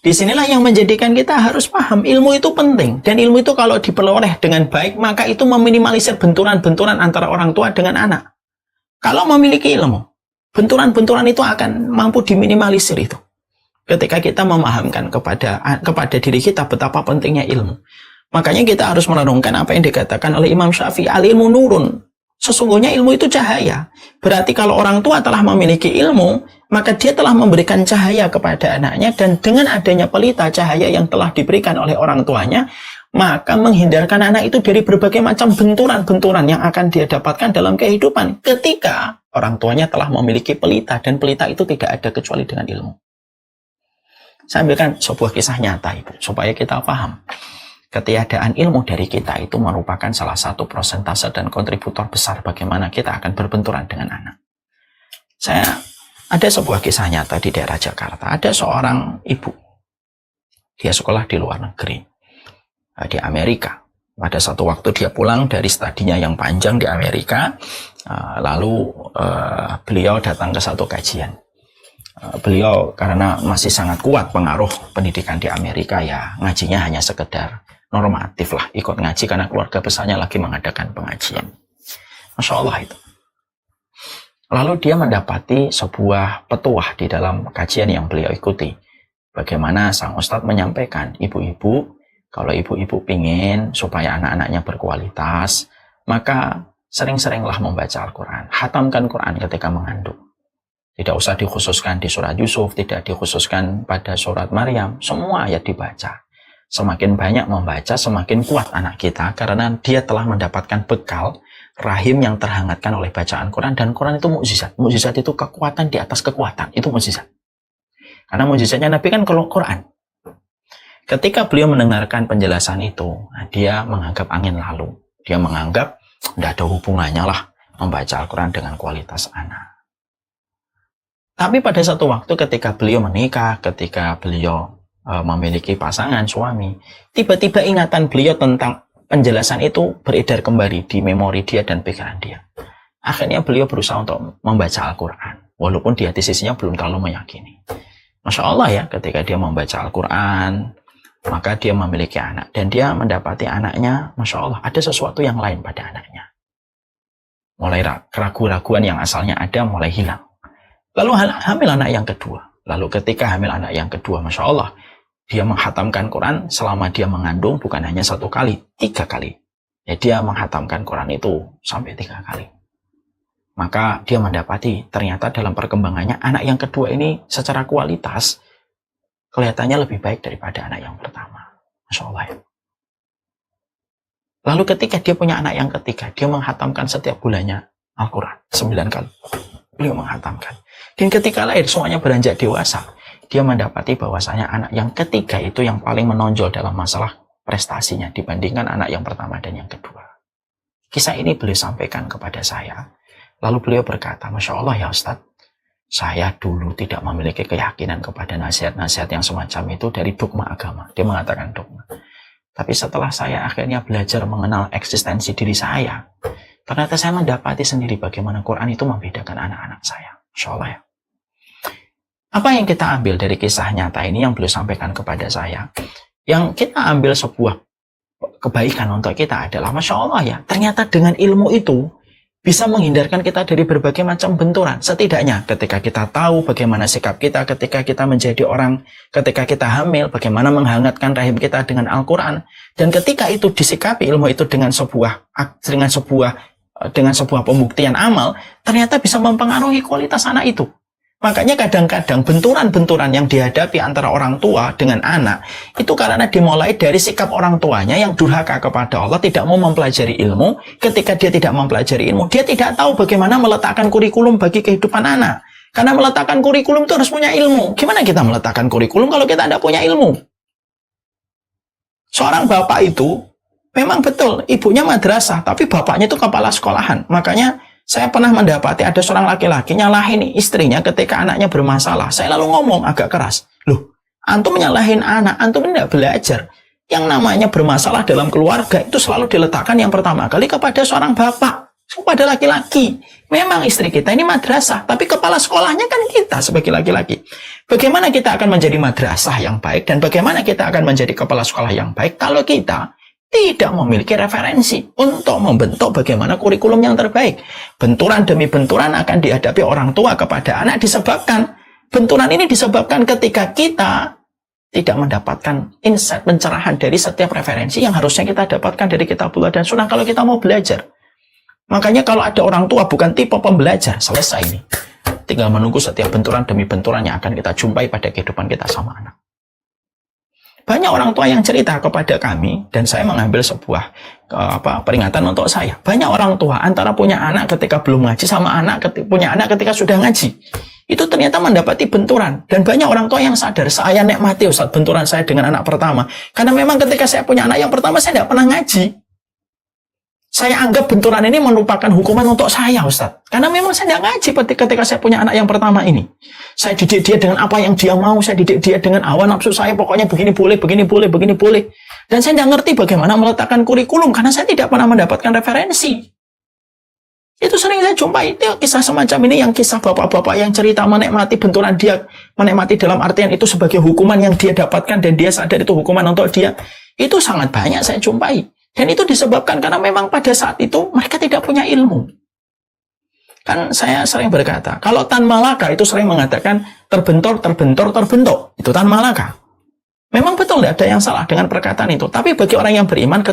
Disinilah yang menjadikan kita harus paham ilmu itu penting. Dan ilmu itu kalau diperoleh dengan baik, maka itu meminimalisir benturan-benturan antara orang tua dengan anak. Kalau memiliki ilmu, benturan-benturan itu akan mampu diminimalisir itu. Ketika kita memahamkan kepada diri kita betapa pentingnya ilmu. Makanya kita harus merenungkan apa yang dikatakan oleh Imam Syafi'i, al-ilmu nurun. Sesungguhnya ilmu itu cahaya. Berarti kalau orang tua telah memiliki ilmu, maka dia telah memberikan cahaya kepada anaknya, dan dengan adanya pelita cahaya yang telah diberikan oleh orang tuanya, maka menghindarkan anak itu dari berbagai macam benturan-benturan yang akan dia dapatkan dalam kehidupan ketika orang tuanya telah memiliki pelita, dan pelita itu tidak ada kecuali dengan ilmu. Saya ambilkan sebuah kisah nyata, Ibu, supaya kita paham. Ketiadaan ilmu dari kita itu merupakan salah satu persentase dan kontributor besar bagaimana kita akan berbenturan dengan anak. Ada sebuah kisah nyata di daerah Jakarta. Ada seorang ibu. Dia sekolah di luar negeri, di Amerika. Pada satu waktu dia pulang dari studinya yang panjang di Amerika, lalu beliau datang ke satu kajian. Beliau karena masih sangat kuat pengaruh pendidikan di Amerika, ya ngajinya hanya sekedar normatif lah, ikut ngaji karena keluarga besarnya lagi mengadakan pengajian. Masya Allah itu. Lalu dia mendapati sebuah petuah di dalam kajian yang beliau ikuti. Bagaimana sang ustadz menyampaikan, ibu-ibu, kalau ibu-ibu pingin supaya anak-anaknya berkualitas, maka sering-seringlah membaca Al-Quran. Hatamkan Quran ketika mengandung. Tidak usah dikhususkan di surat Yusuf, tidak dikhususkan pada surat Maryam. Semua ayat dibaca. Semakin banyak membaca, semakin kuat anak kita, karena dia telah mendapatkan bekal rahim yang terhangatkan oleh bacaan Quran. Dan Quran itu mukjizat. Mukjizat itu kekuatan di atas kekuatan. Itu mukjizat. Karena mukjizatnya Nabi kan Quran. Ketika beliau mendengarkan penjelasan itu, dia menganggap angin lalu. Dia menganggap tidak ada hubungannya lah membaca Al-Quran dengan kualitas anak. Tapi pada satu waktu ketika beliau menikah, ketika beliau memiliki pasangan suami, tiba-tiba ingatan beliau tentang penjelasan itu beredar kembali di memori dia dan pikiran dia. Akhirnya beliau berusaha untuk membaca Al-Quran, walaupun di hati sisinya belum terlalu meyakini. Masya Allah ya, ketika dia membaca Al-Quran, maka dia memiliki anak, dan dia mendapati anaknya, Masya Allah, ada sesuatu yang lain pada anaknya. Mulai keraguan-raguan yang asalnya ada mulai hilang. Lalu hamil anak yang kedua. Lalu ketika hamil anak yang kedua, Masya Allah, dia menghatamkan Quran selama dia mengandung, bukan hanya 1 kali, 3 kali. Ya, dia menghatamkan Quran itu sampai 3 kali. Maka dia mendapati ternyata dalam perkembangannya anak yang kedua ini secara kualitas kelihatannya lebih baik daripada anak yang pertama. Masya Allah ya. Lalu ketika dia punya anak yang ketiga, dia menghatamkan setiap bulannya Al-Quran 9 kali. Beliau menghatamkan. Dan ketika lahir semuanya beranjak dewasa, dia mendapati bahwasanya anak yang ketiga itu yang paling menonjol dalam masalah prestasinya dibandingkan anak yang pertama dan yang kedua. Kisah ini beliau sampaikan kepada saya. Lalu beliau berkata, Masya Allah ya Ustadz, saya dulu tidak memiliki keyakinan kepada nasihat-nasihat yang semacam itu dari dogma agama. Dia mengatakan dogma. Tapi setelah saya akhirnya belajar mengenal eksistensi diri saya, ternyata saya mendapati sendiri bagaimana Quran itu membedakan anak-anak saya. Masya Allah ya. Apa yang kita ambil dari kisah nyata ini yang beliau sampaikan kepada saya? Yang kita ambil sebuah kebaikan untuk kita adalah, Masya Allah ya, ternyata dengan ilmu itu bisa menghindarkan kita dari berbagai macam benturan. Setidaknya ketika kita tahu bagaimana sikap kita ketika kita menjadi orang, ketika kita hamil, bagaimana menghangatkan rahim kita dengan Al-Quran. Dan ketika itu disikapi ilmu itu dengan sebuah pembuktian amal, ternyata bisa mempengaruhi kualitas anak itu. Makanya kadang-kadang benturan-benturan yang dihadapi antara orang tua dengan anak itu karena dimulai dari sikap orang tuanya yang durhaka kepada Allah, tidak mau mempelajari ilmu. Ketika dia tidak mempelajari ilmu, dia tidak tahu bagaimana meletakkan kurikulum bagi kehidupan anak. Karena meletakkan kurikulum itu harus punya ilmu. Gimana kita meletakkan kurikulum kalau kita tidak punya ilmu? Seorang bapak itu memang betul ibunya madrasah, tapi bapaknya itu kepala sekolahan. Makanya saya pernah mendapati ada seorang laki-laki nyalahin istrinya ketika anaknya bermasalah. Saya lalu ngomong agak keras. Loh, antum menyalahin anak, antum tidak belajar. Yang namanya bermasalah dalam keluarga itu selalu diletakkan yang pertama kali kepada seorang bapak, kepada laki-laki. Memang istri kita ini madrasah, tapi kepala sekolahnya kan kita sebagai laki-laki. Bagaimana kita akan menjadi madrasah yang baik dan bagaimana kita akan menjadi kepala sekolah yang baik kalau kita tidak memiliki referensi untuk membentuk bagaimana kurikulum yang terbaik. Benturan demi benturan akan dihadapi orang tua kepada anak benturan ini disebabkan ketika kita tidak mendapatkan insight pencerahan dari setiap referensi yang harusnya kita dapatkan dari kitabullah dan sunnah kalau kita mau belajar. Makanya kalau ada orang tua bukan tipe pembelajar, selesai ini. Tinggal menunggu setiap benturan demi benturan yang akan kita jumpai pada kehidupan kita sama anak. Banyak orang tua yang cerita kepada kami, dan saya mengambil sebuah peringatan untuk saya. Banyak orang tua antara punya anak ketika belum ngaji sama punya anak ketika sudah ngaji. Itu ternyata mendapati benturan. Dan banyak orang tua yang sadar, saya nikmati Ustaz benturan saya dengan anak pertama. Karena memang ketika saya punya anak yang pertama, saya tidak pernah ngaji. Saya anggap benturan ini merupakan hukuman untuk saya, Ustaz. Karena memang saya tidak ngaji ketika saya punya anak yang pertama ini. Saya didik dia dengan apa yang dia mau, saya didik dia dengan hawa nafsu saya, pokoknya begini boleh, begini boleh, begini boleh. Dan saya tidak ngerti bagaimana meletakkan kurikulum, karena saya tidak pernah mendapatkan referensi. Itu sering saya jumpai, itu kisah semacam ini, yang kisah bapak-bapak yang cerita menikmati benturan dia, menikmati dalam artian itu sebagai hukuman yang dia dapatkan, dan dia sadar itu hukuman untuk dia. Itu sangat banyak saya jumpai. Dan itu disebabkan karena memang pada saat itu mereka tidak punya ilmu. Kan saya sering berkata, kalau Tan Malaka itu sering mengatakan terbentur. Itu Tan Malaka. Memang betul, tidak ada yang salah dengan perkataan itu. Tapi bagi orang yang beriman,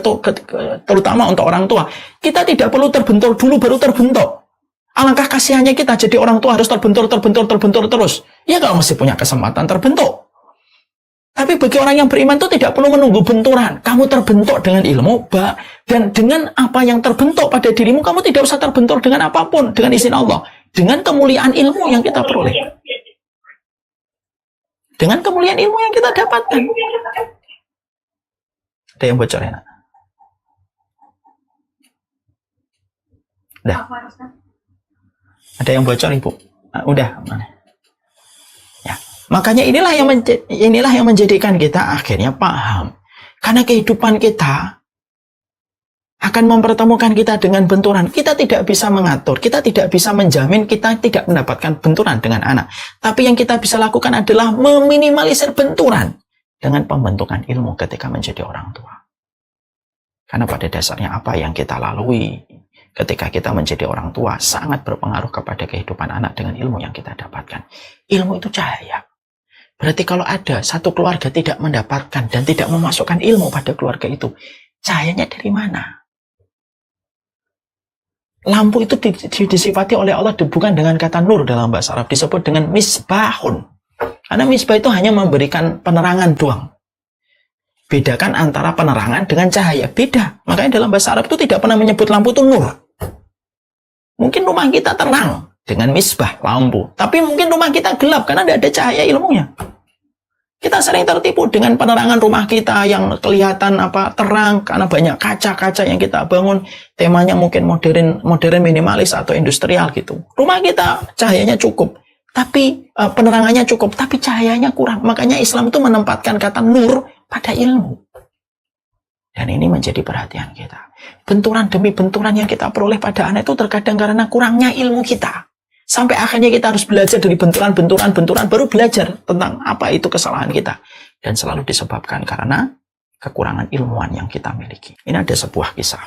terutama untuk orang tua, kita tidak perlu terbentur dulu baru terbentuk. Alangkah kasihannya kita jadi orang tua harus terbentur terus. Ya kalau masih punya kesempatan terbentuk. Tapi bagi orang yang beriman itu tidak perlu menunggu benturan. Kamu terbentuk dengan ilmu, dan dengan apa yang terbentuk pada dirimu, kamu tidak usah terbentur dengan apapun, dengan izin Allah. Dengan kemuliaan ilmu yang kita peroleh. Dengan kemuliaan ilmu yang kita dapatkan. Ada yang bocor ya? Udah. Ada yang bocor, Ibu? Udah. Makanya inilah yang menjadikan kita akhirnya paham. Karena kehidupan kita akan mempertemukan kita dengan benturan. Kita tidak bisa mengatur, kita tidak bisa menjamin kita tidak mendapatkan benturan dengan anak. Tapi yang kita bisa lakukan adalah meminimalisir benturan dengan pembentukan ilmu ketika menjadi orang tua. Karena pada dasarnya apa yang kita lalui ketika kita menjadi orang tua sangat berpengaruh kepada kehidupan anak dengan ilmu yang kita dapatkan. Ilmu itu cahaya. Berarti kalau ada satu keluarga tidak mendapatkan dan tidak memasukkan ilmu pada keluarga itu, cahayanya dari mana? Lampu itu disifati oleh Allah bukan dengan kata nur dalam bahasa Arab, disebut dengan misbahun. Karena misbah itu hanya memberikan penerangan doang. Bedakan antara penerangan dengan cahaya, beda. Makanya dalam bahasa Arab itu tidak pernah menyebut lampu itu nur. Mungkin rumah kita terang dengan misbah, lampu. Tapi mungkin rumah kita gelap karena tidak ada cahaya ilmunya. Kita sering tertipu dengan penerangan rumah kita yang kelihatan terang karena banyak kaca-kaca yang kita bangun. Temanya mungkin modern minimalis atau industrial gitu. Rumah kita cahayanya cukup, tapi penerangannya cukup, tapi cahayanya kurang. Makanya Islam itu menempatkan kata nur pada ilmu. Dan ini menjadi perhatian kita. Benturan demi benturan yang kita peroleh pada anak itu terkadang karena kurangnya ilmu kita. Sampai akhirnya kita harus belajar dari benturan baru belajar tentang apa itu kesalahan kita. Dan selalu disebabkan karena kekurangan ilmuwan yang kita miliki. Ini ada sebuah kisah.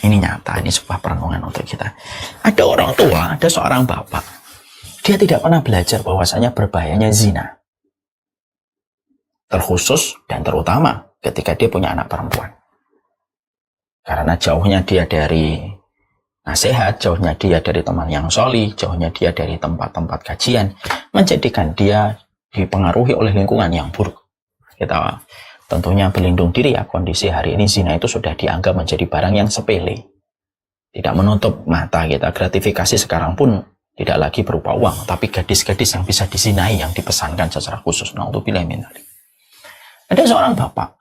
Ini nyata, ini sebuah perenungan untuk kita. Ada orang tua, ada seorang bapak. Dia tidak pernah belajar bahwasanya berbahayanya zina. Terkhusus dan terutama ketika dia punya anak perempuan. Karena jauhnya dia dari nasihat, jauhnya dia dari teman yang solih, jauhnya dia dari tempat-tempat kajian, menjadikan dia dipengaruhi oleh lingkungan yang buruk. Kita tentunya berlindung diri ya, kondisi hari ini zina itu sudah dianggap menjadi barang yang sepele. Tidak menutup mata kita, gratifikasi sekarang pun tidak lagi berupa uang, tapi gadis-gadis yang bisa dizinai yang dipesankan secara khusus. Na'udzubillah min dzalik. Ada seorang bapak.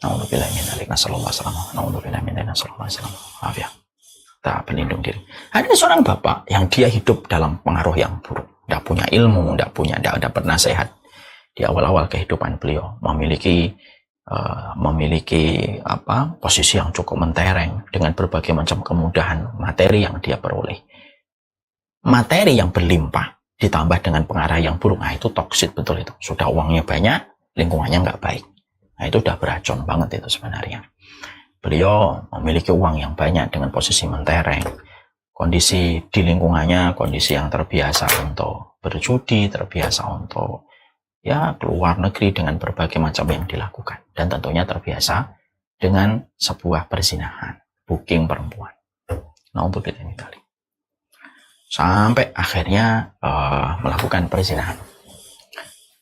Na'udzubillah min dzalik. Nasallallahu alaihi wasallam. Na'udzubillah min dzalik. Nasallallahu alaihi wasallam. Maaf ya. Kita berlindung diri. Ada seorang bapak yang dia hidup dalam pengaruh yang buruk. Tidak punya ilmu, tidak dapat nasihat. Di awal-awal kehidupan beliau memiliki posisi yang cukup mentereng dengan berbagai macam kemudahan materi yang dia peroleh. Materi yang berlimpah ditambah dengan pengarah yang buruk, nah itu toksik betul itu. Sudah uangnya banyak, lingkungannya nggak baik. Nah itu udah beracun banget itu sebenarnya. Beliau memiliki uang yang banyak dengan posisi mentereng. Kondisi di lingkungannya, kondisi yang terbiasa untuk berjudi, terbiasa untuk keluar negeri dengan berbagai macam yang dilakukan. Dan tentunya terbiasa dengan sebuah perzinahan, booking perempuan. Nah untuk kita ini kali. Sampai akhirnya melakukan perzinahan.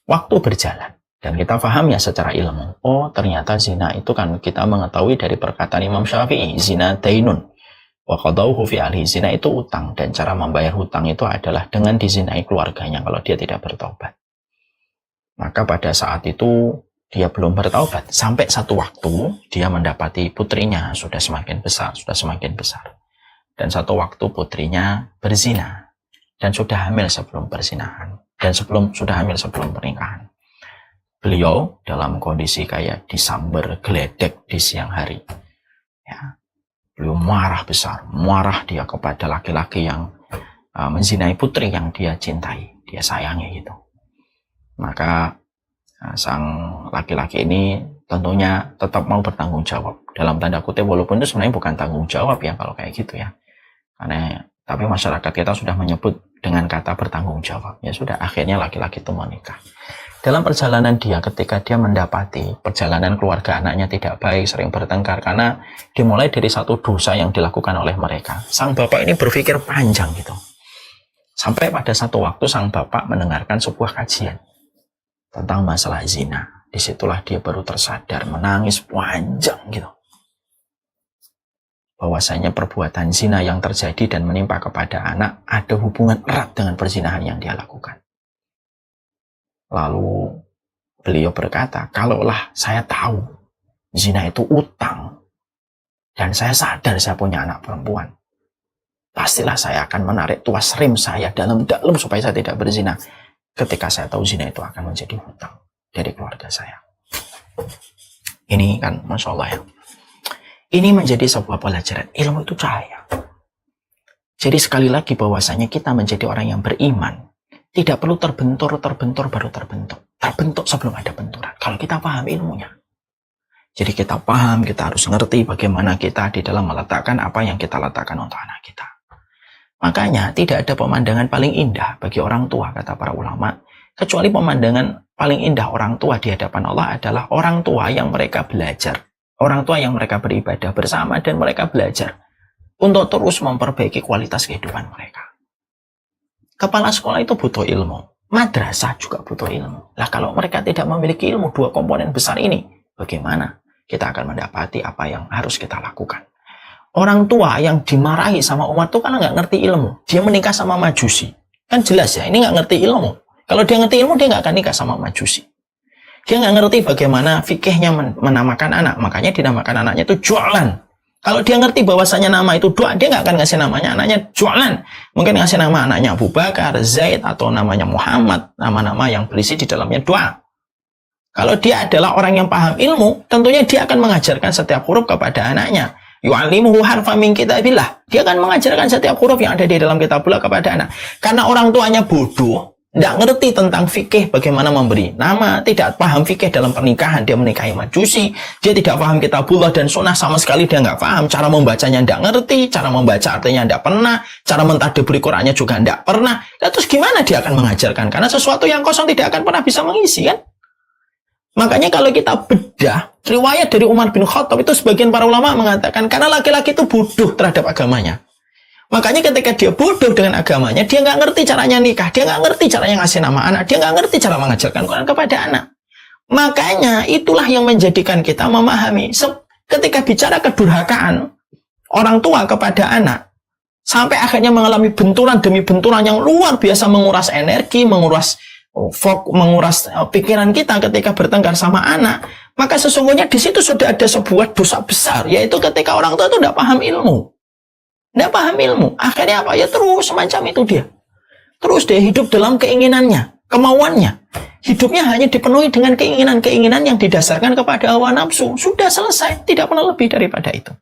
Waktu berjalan. Dan kita paham ya secara ilmu. Oh ternyata zina itu kan kita mengetahui dari perkataan Imam Syafi'i. Zina dainun. Wa qadauhu fi ahli. Zina itu utang. Dan cara membayar hutang itu adalah dengan dizinai keluarganya kalau dia tidak bertaubat. Maka pada saat itu dia belum bertaubat. Sampai satu waktu dia mendapati putrinya sudah semakin besar. Dan satu waktu putrinya berzina. Dan sudah hamil sebelum perzinahan. Dan sudah hamil sebelum pernikahan. Beliau dalam kondisi kayak disambar geledek di siang hari. Ya, beliau marah besar. Marah dia kepada laki-laki yang menzinai putri yang dia cintai. Dia sayangi gitu. Maka sang laki-laki ini tentunya tetap mau bertanggung jawab. Dalam tanda kutip walaupun itu sebenarnya bukan tanggung jawab ya kalau kayak gitu ya. Tapi masyarakat kita sudah menyebut dengan kata bertanggung jawab. Ya sudah akhirnya laki-laki itu menikah. Dalam perjalanan dia ketika dia mendapati perjalanan keluarga anaknya tidak baik, sering bertengkar karena dimulai dari satu dosa yang dilakukan oleh mereka. Sang bapak ini berpikir panjang gitu. Sampai pada satu waktu sang bapak mendengarkan sebuah kajian tentang masalah zina. Disitulah dia baru tersadar, menangis panjang gitu. Bahwasanya perbuatan zina yang terjadi dan menimpa kepada anak ada hubungan erat dengan perzinahan yang dia lakukan. Lalu beliau berkata, kalaulah saya tahu zina itu utang dan saya sadar saya punya anak perempuan, pastilah saya akan menarik tuas rem saya dalam-dalam supaya saya tidak berzina. Ketika saya tahu zina itu akan menjadi hutang dari keluarga saya. Ini kan Masya Allah ya. Ini menjadi sebuah pelajaran. Ilmu itu cahaya. Jadi sekali lagi bahwasanya kita menjadi orang yang beriman. Tidak perlu terbentur baru terbentuk. Terbentuk sebelum ada benturan. Kalau kita paham ilmunya. Jadi kita paham, kita harus ngerti bagaimana kita di dalam meletakkan apa yang kita letakkan untuk anak kita. Makanya tidak ada pemandangan paling indah bagi orang tua, kata para ulama. Kecuali pemandangan paling indah orang tua di hadapan Allah adalah orang tua yang mereka belajar Orang tua yang mereka beribadah bersama dan mereka belajar untuk terus memperbaiki kualitas kehidupan mereka. Kepala sekolah itu butuh ilmu. Madrasah juga butuh ilmu. Lah kalau mereka tidak memiliki ilmu dua komponen besar ini, bagaimana kita akan mendapati apa yang harus kita lakukan? Orang tua yang dimarahi sama umat itu karena nggak ngerti ilmu. Dia menikah sama majusi. Kan jelas ya, ini nggak ngerti ilmu. Kalau dia ngerti ilmu, dia nggak akan nikah sama majusi. Dia nggak ngerti bagaimana fikihnya menamakan anak. Makanya dinamakan anaknya itu jualan. Kalau dia ngerti bahwasanya nama itu doa, dia nggak akan ngasih namanya anaknya jualan. Mungkin ngasih nama anaknya Abu Bakar, Zaid, atau namanya Muhammad. Nama-nama yang berisi di dalamnya doa. Kalau dia adalah orang yang paham ilmu, tentunya dia akan mengajarkan setiap huruf kepada anaknya. Yu'allimuhu harfa min kitabillah. Dia akan mengajarkan setiap huruf yang ada di dalam kitabullah kepada anak. Karena orang tuanya bodoh, tidak ngerti tentang fikih bagaimana memberi nama, tidak paham fikih dalam pernikahan, dia menikahi majusi, dia tidak paham kitabullah dan sunnah sama sekali, dia nggak paham, cara membacanya tidak ngerti, cara membaca artinya tidak pernah, cara mentadaburi Qur'annya juga tidak pernah. Nah, terus gimana dia akan mengajarkan? Karena sesuatu yang kosong tidak akan pernah bisa mengisi, kan? Makanya kalau kita bedah riwayat dari Umar bin Khattab, itu sebagian para ulama mengatakan karena laki-laki itu bodoh terhadap agamanya. Makanya ketika dia bodoh dengan agamanya, dia nggak ngerti caranya nikah, dia nggak ngerti caranya ngasih nama anak, dia nggak ngerti cara mengajarkan Quran kepada anak. Makanya itulah yang menjadikan kita memahami ketika bicara kedurhakaan orang tua kepada anak, sampai akhirnya mengalami benturan demi benturan yang luar biasa, menguras energi, menguras pikiran kita ketika bertengkar sama anak. Maka sesungguhnya di situ sudah ada sebuah dosa besar, yaitu ketika orang tua itu tidak paham ilmu. Tidak paham ilmu. Akhirnya apa? Ya terus semacam itu dia. Terus dia hidup dalam keinginannya, kemauannya. Hidupnya hanya dipenuhi dengan keinginan-keinginan yang didasarkan kepada hawa nafsu. Sudah selesai. Tidak pernah lebih daripada itu.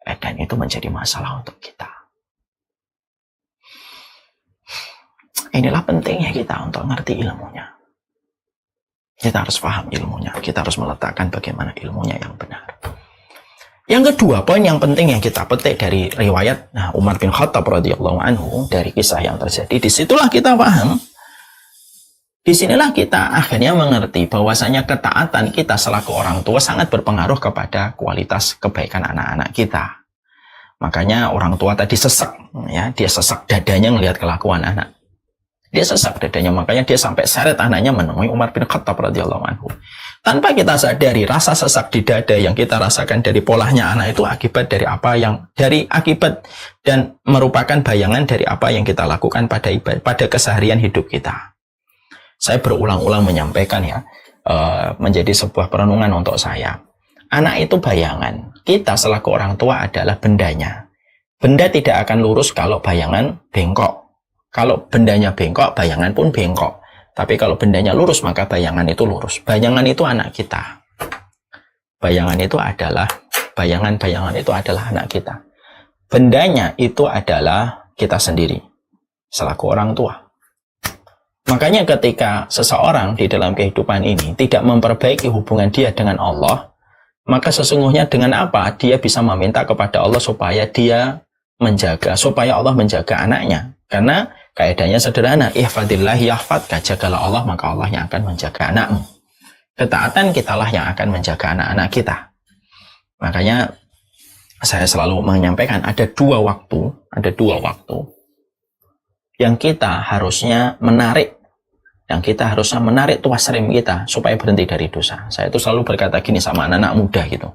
Dan itu menjadi masalah untuk kita. Inilah pentingnya kita untuk ngerti ilmunya. Kita harus paham ilmunya. Kita harus meletakkan bagaimana ilmunya yang benar. Yang kedua, poin yang penting yang kita petik dari riwayat Umar bin Khattab radhiyallahu anhu, dari kisah yang terjadi, disitulah kita paham, disinilah kita akhirnya mengerti bahwasanya ketaatan kita selaku orang tua sangat berpengaruh kepada kualitas kebaikan anak-anak kita. Makanya orang tua tadi sesak, ya, dia sesak dadanya ngelihat kelakuan anak. Dia sesak dadanya, makanya dia sampai seret anaknya menemui Umar bin Khattab radhiyallahu anhu. Tanpa kita sadari, rasa sesak di dada yang kita rasakan dari polanya anak itu akibat dari akibat dan merupakan bayangan dari apa yang kita lakukan pada keseharian hidup kita. Saya berulang-ulang menyampaikan ya, menjadi sebuah perenungan untuk saya. Anak itu bayangan. Kita selaku orang tua adalah bendanya. Benda tidak akan lurus kalau bayangan bengkok. Kalau bendanya bengkok, bayangan pun bengkok. Tapi kalau bendanya lurus, maka bayangan itu lurus. Bayangan itu anak kita. Bayangan itu adalah anak kita. Bendanya itu adalah kita sendiri, selaku orang tua. Makanya ketika seseorang di dalam kehidupan ini tidak memperbaiki hubungan dia dengan Allah, maka sesungguhnya dengan apa dia bisa meminta kepada Allah supaya Allah menjaga anaknya. Karena kaidahnya sederhana, ihfadillah yahfadka, jagalah Allah maka Allah yang akan menjaga anakmu. Ketaatan kitalah yang akan menjaga anak-anak kita. Makanya saya selalu menyampaikan ada dua waktu yang kita harusnya menarik tuas rem kita supaya berhenti dari dosa. Saya itu selalu berkata gini sama anak-anak muda gitu,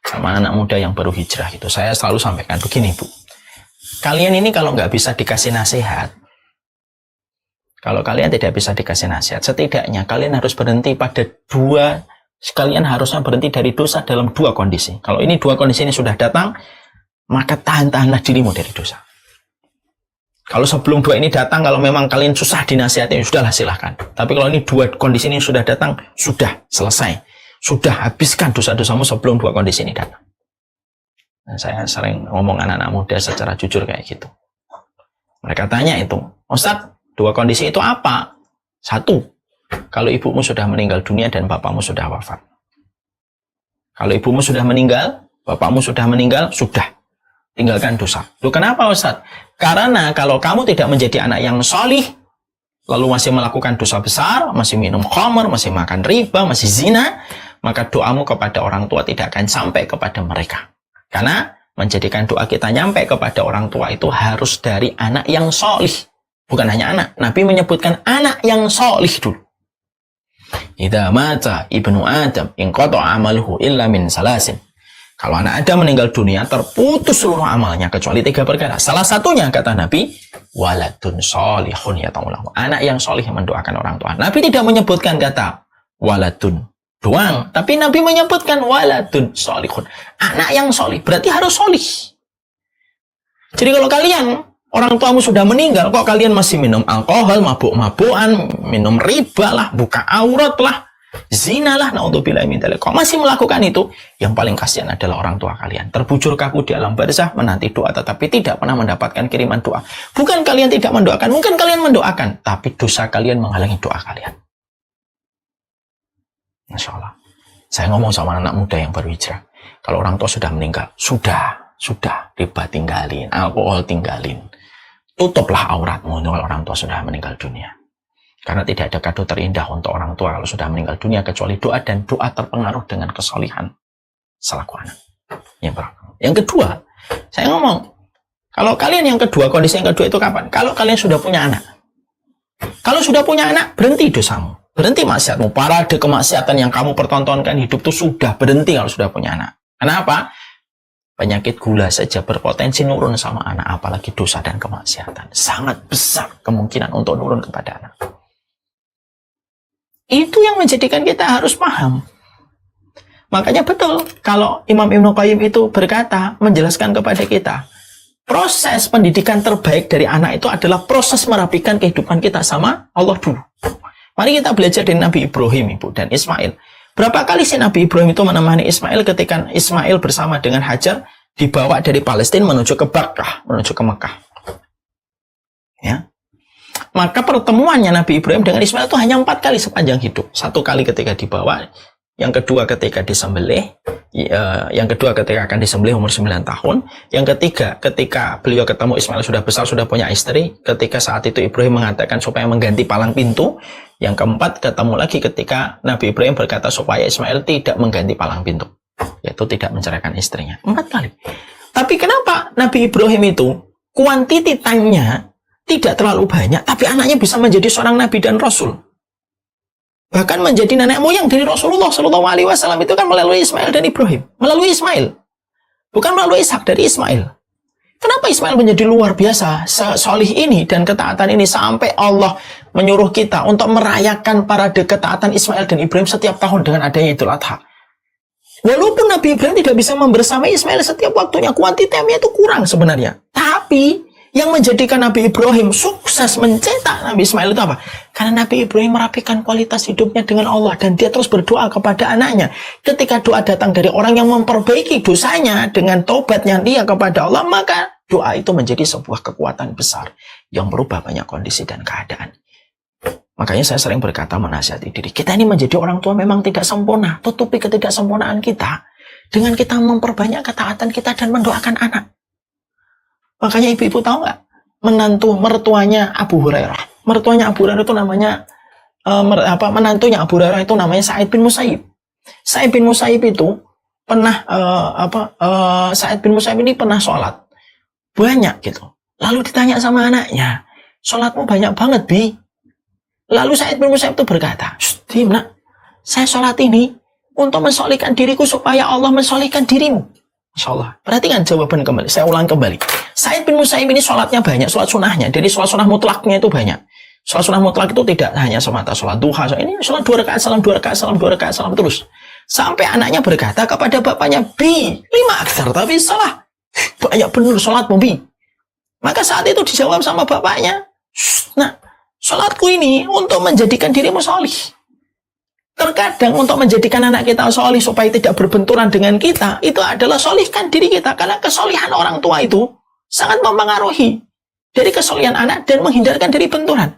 sama anak muda yang baru hijrah gitu. Saya selalu sampaikan begini, Bu. Kalian ini kalau nggak bisa dikasih nasihat, kalau kalian tidak bisa dikasih nasihat, setidaknya kalian harus berhenti kalian harusnya berhenti dari dosa dalam dua kondisi. Kalau ini dua kondisi ini sudah datang, maka tahan-tahanlah dirimu dari dosa. Kalau sebelum dua ini datang, kalau memang kalian susah dinasihati, sudahlah silahkan. Tapi kalau ini dua kondisi ini sudah datang, sudah selesai. Sudah habiskan dosa-dosamu sebelum dua kondisi ini datang. Nah, saya sering ngomong anak-anak muda secara jujur kayak gitu. Mereka tanya itu, Ustadz, dua kondisi itu apa? Satu, kalau ibumu sudah meninggal dunia dan bapakmu sudah wafat. Kalau ibumu sudah meninggal, bapakmu sudah meninggal, sudah. Tinggalkan dosa. Loh, kenapa Ustadz? Karena kalau kamu tidak menjadi anak yang solih, lalu masih melakukan dosa besar, masih minum khamr, masih makan riba, masih zina, maka doamu kepada orang tua tidak akan sampai kepada mereka. Karena menjadikan doa kita nyampe kepada orang tua itu harus dari anak yang solih. Bukan hanya anak. Nabi menyebutkan anak yang solih dulu. Idza mata ibnu Adam inqata'a amaluhu illa min salasin. Kalau anak Adam meninggal dunia, terputus seluruh amalnya kecuali 3 perkara. Salah satunya, kata Nabi, waladun solihun yata'ulahu. Anak yang solih yang mendoakan orang tua. Nabi tidak menyebutkan kata waladun doang, tapi Nabi menyebutkan waladun solihun. Anak yang solih, berarti harus solih. Jadi kalau kalian, orang tuamu sudah meninggal, kok kalian masih minum alkohol, mabuk-mabukan, minum riba lah, buka aurat lah, zina lah, na'udzubillah min dzalik. Kok masih melakukan itu? Yang paling kasihan adalah orang tua kalian. Terbujur kaku di alam barzah, menanti doa, tetapi tidak pernah mendapatkan kiriman doa. Bukan kalian tidak mendoakan, mungkin kalian mendoakan, tapi dosa kalian menghalangi doa kalian. Masya Allah. Saya ngomong sama anak muda yang baru hijrah. Kalau orang tua sudah meninggal, sudah, riba tinggalin, alkohol tinggalin. Tutuplah auratmu kalau orang tua sudah meninggal dunia. Karena tidak ada kado terindah untuk orang tua kalau sudah meninggal dunia kecuali doa, dan doa terpengaruh dengan kesolihan selaku anak. Yang kedua, saya ngomong, kalau kalian yang kedua, kondisi yang kedua itu kapan? Kalau kalian sudah punya anak. Kalau sudah punya anak, berhenti dosamu, berhenti maksiatmu, parade kemaksiatan yang kamu pertontonkan hidup itu sudah berhenti kalau sudah punya anak. Kenapa? Penyakit gula saja berpotensi nurun sama anak, apalagi dosa dan kemaksiatan. Sangat besar kemungkinan untuk nurun kepada anak. Itu yang menjadikan kita harus paham. Makanya betul, kalau Imam Ibnu Qayyim itu berkata, menjelaskan kepada kita, proses pendidikan terbaik dari anak itu adalah proses merapikan kehidupan kita sama Allah dulu. Mari kita belajar dari Nabi Ibrahim, Ibu, dan Ismail. Berapa kali sih Nabi Ibrahim itu menemani Ismail ketika Ismail bersama dengan Hajar dibawa dari Palestina menuju ke Bakkah, menuju ke Mekah. Ya. Maka pertemuannya Nabi Ibrahim dengan Ismail itu hanya 4 kali sepanjang hidup. 1 kali ketika dibawa, yang kedua ketika disembelih, yang kedua ketika akan disembelih umur 9 tahun, yang ketiga ketika beliau ketemu Ismail sudah besar, sudah punya istri, ketika saat itu Ibrahim mengatakan supaya mengganti palang pintu, yang keempat ketemu lagi ketika Nabi Ibrahim berkata supaya Ismail tidak mengganti palang pintu, yaitu tidak menceraikan istrinya. 4 kali. Tapi kenapa Nabi Ibrahim itu quantity time-nya tidak terlalu banyak, tapi anaknya bisa menjadi seorang nabi dan rasul. Bahkan menjadi nenek moyang dari Rasulullah SAW itu kan melalui Ismail dan Ibrahim. Melalui Ismail. Bukan melalui Ishak, dari Ismail. Kenapa Ismail menjadi luar biasa solih ini dan ketaatan ini sampai Allah menyuruh kita untuk merayakan parade ketaatan Ismail dan Ibrahim setiap tahun dengan adanya Idul Adha. Walaupun Nabi Ibrahim tidak bisa membersamai Ismail setiap waktunya, kuantitasnya itu kurang sebenarnya. Tapi yang menjadikan Nabi Ibrahim sukses mencetak Nabi Ismail itu apa? Karena Nabi Ibrahim merapikan kualitas hidupnya dengan Allah dan dia terus berdoa kepada anaknya. Ketika doa datang dari orang yang memperbaiki dosanya dengan tobatnya dia kepada Allah, maka doa itu menjadi sebuah kekuatan besar yang merubah banyak kondisi dan keadaan. Makanya saya sering berkata menasihati diri, kita ini menjadi orang tua memang tidak sempurna. Tutupi ketidaksempurnaan kita dengan kita memperbanyak ketaatan kita dan mendoakan anak. Makanya ibu-ibu tahu nggak? Mertuanya Abu Hurairah. Mertuanya Abu Hurairah itu namanya, menantunya Abu Hurairah itu namanya Sa'id bin Musayyib. Sa'id bin Musayyib itu pernah, Sa'id bin Musayyib ini pernah sholat. Banyak gitu. Lalu ditanya sama anaknya, sholatmu banyak banget, Bi. Lalu Sa'id bin Musayyib itu berkata, Dim, nak, saya sholat ini untuk mensolihkan diriku supaya Allah mensolihkan dirimu. Masya Allah. Perhatikan jawaban kembali. Saya ulang kembali. Sa'id bin Musayyib ini sholatnya banyak, sholat sunnahnya. Jadi sholat sunnah mutlaknya itu banyak. Sholat sunnah mutlak itu tidak hanya semata sholat duha. Ini sholat 2 rakaat, salam 2 rakaat, salam 2 rakaat, salam terus. Sampai anaknya berkata kepada bapaknya, Bi, 5 aksar, tapi salah. Banyak benar sholatmu, Bi. Maka saat itu dijawab sama bapaknya, nah, sholatku ini untuk menjadikan dirimu sholih. Terkadang untuk menjadikan anak kita solih supaya tidak berbenturan dengan kita, itu adalah solihkan diri kita. Karena kesolihan orang tua itu sangat mempengaruhi dari kesolihan anak dan menghindarkan dari benturan.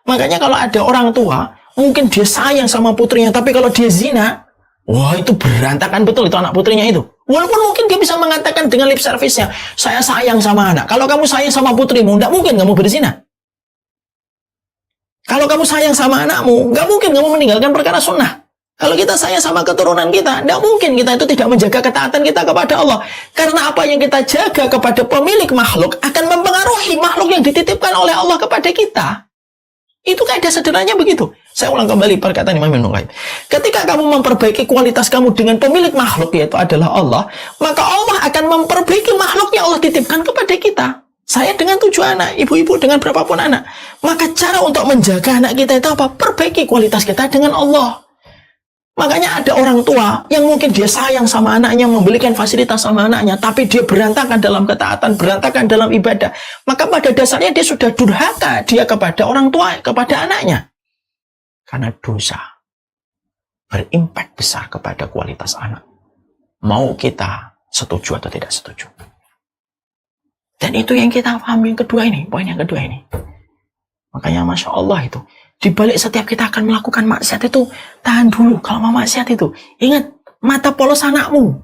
Makanya kalau ada orang tua, mungkin dia sayang sama putrinya, tapi kalau dia zina, wah itu berantakan betul itu anak putrinya itu. Walaupun mungkin dia bisa mengatakan dengan lip service-nya, saya sayang sama anak. Kalau kamu sayang sama putrimu, tidak mungkin kamu berzina. Kalau kamu sayang sama anakmu, nggak mungkin kamu meninggalkan perkara sunnah. Kalau kita sayang sama keturunan kita, tidak mungkin kita itu tidak menjaga ketaatan kita kepada Allah. Karena apa yang kita jaga kepada pemilik makhluk akan mempengaruhi makhluk yang dititipkan oleh Allah kepada kita. Itu kaidah sederhananya begitu. Saya ulang kembali perkataan Imam Ibnu Qayyim. Ketika kamu memperbaiki kualitas kamu dengan pemilik makhluk, yaitu adalah Allah, maka Allah akan memperbaiki makhluk yang Allah titipkan kepada kita. Saya dengan 7 anak, ibu-ibu dengan berapapun anak. Maka cara untuk menjaga anak kita itu apa? Perbaiki kualitas kita dengan Allah. Makanya ada orang tua yang mungkin dia sayang sama anaknya, memberikan fasilitas sama anaknya, tapi dia berantakan dalam ketaatan, berantakan dalam ibadah. Maka pada dasarnya dia sudah durhaka dia kepada orang tua, kepada anaknya. Karena dosa berimpak besar kepada kualitas anak. Mau kita setuju atau tidak setuju. Dan itu yang kita paham yang kedua ini, poin yang kedua ini. Makanya Masya Allah itu, di balik setiap kita akan melakukan maksiat itu, tahan dulu kalau mau maksiat itu. Ingat mata polos anakmu.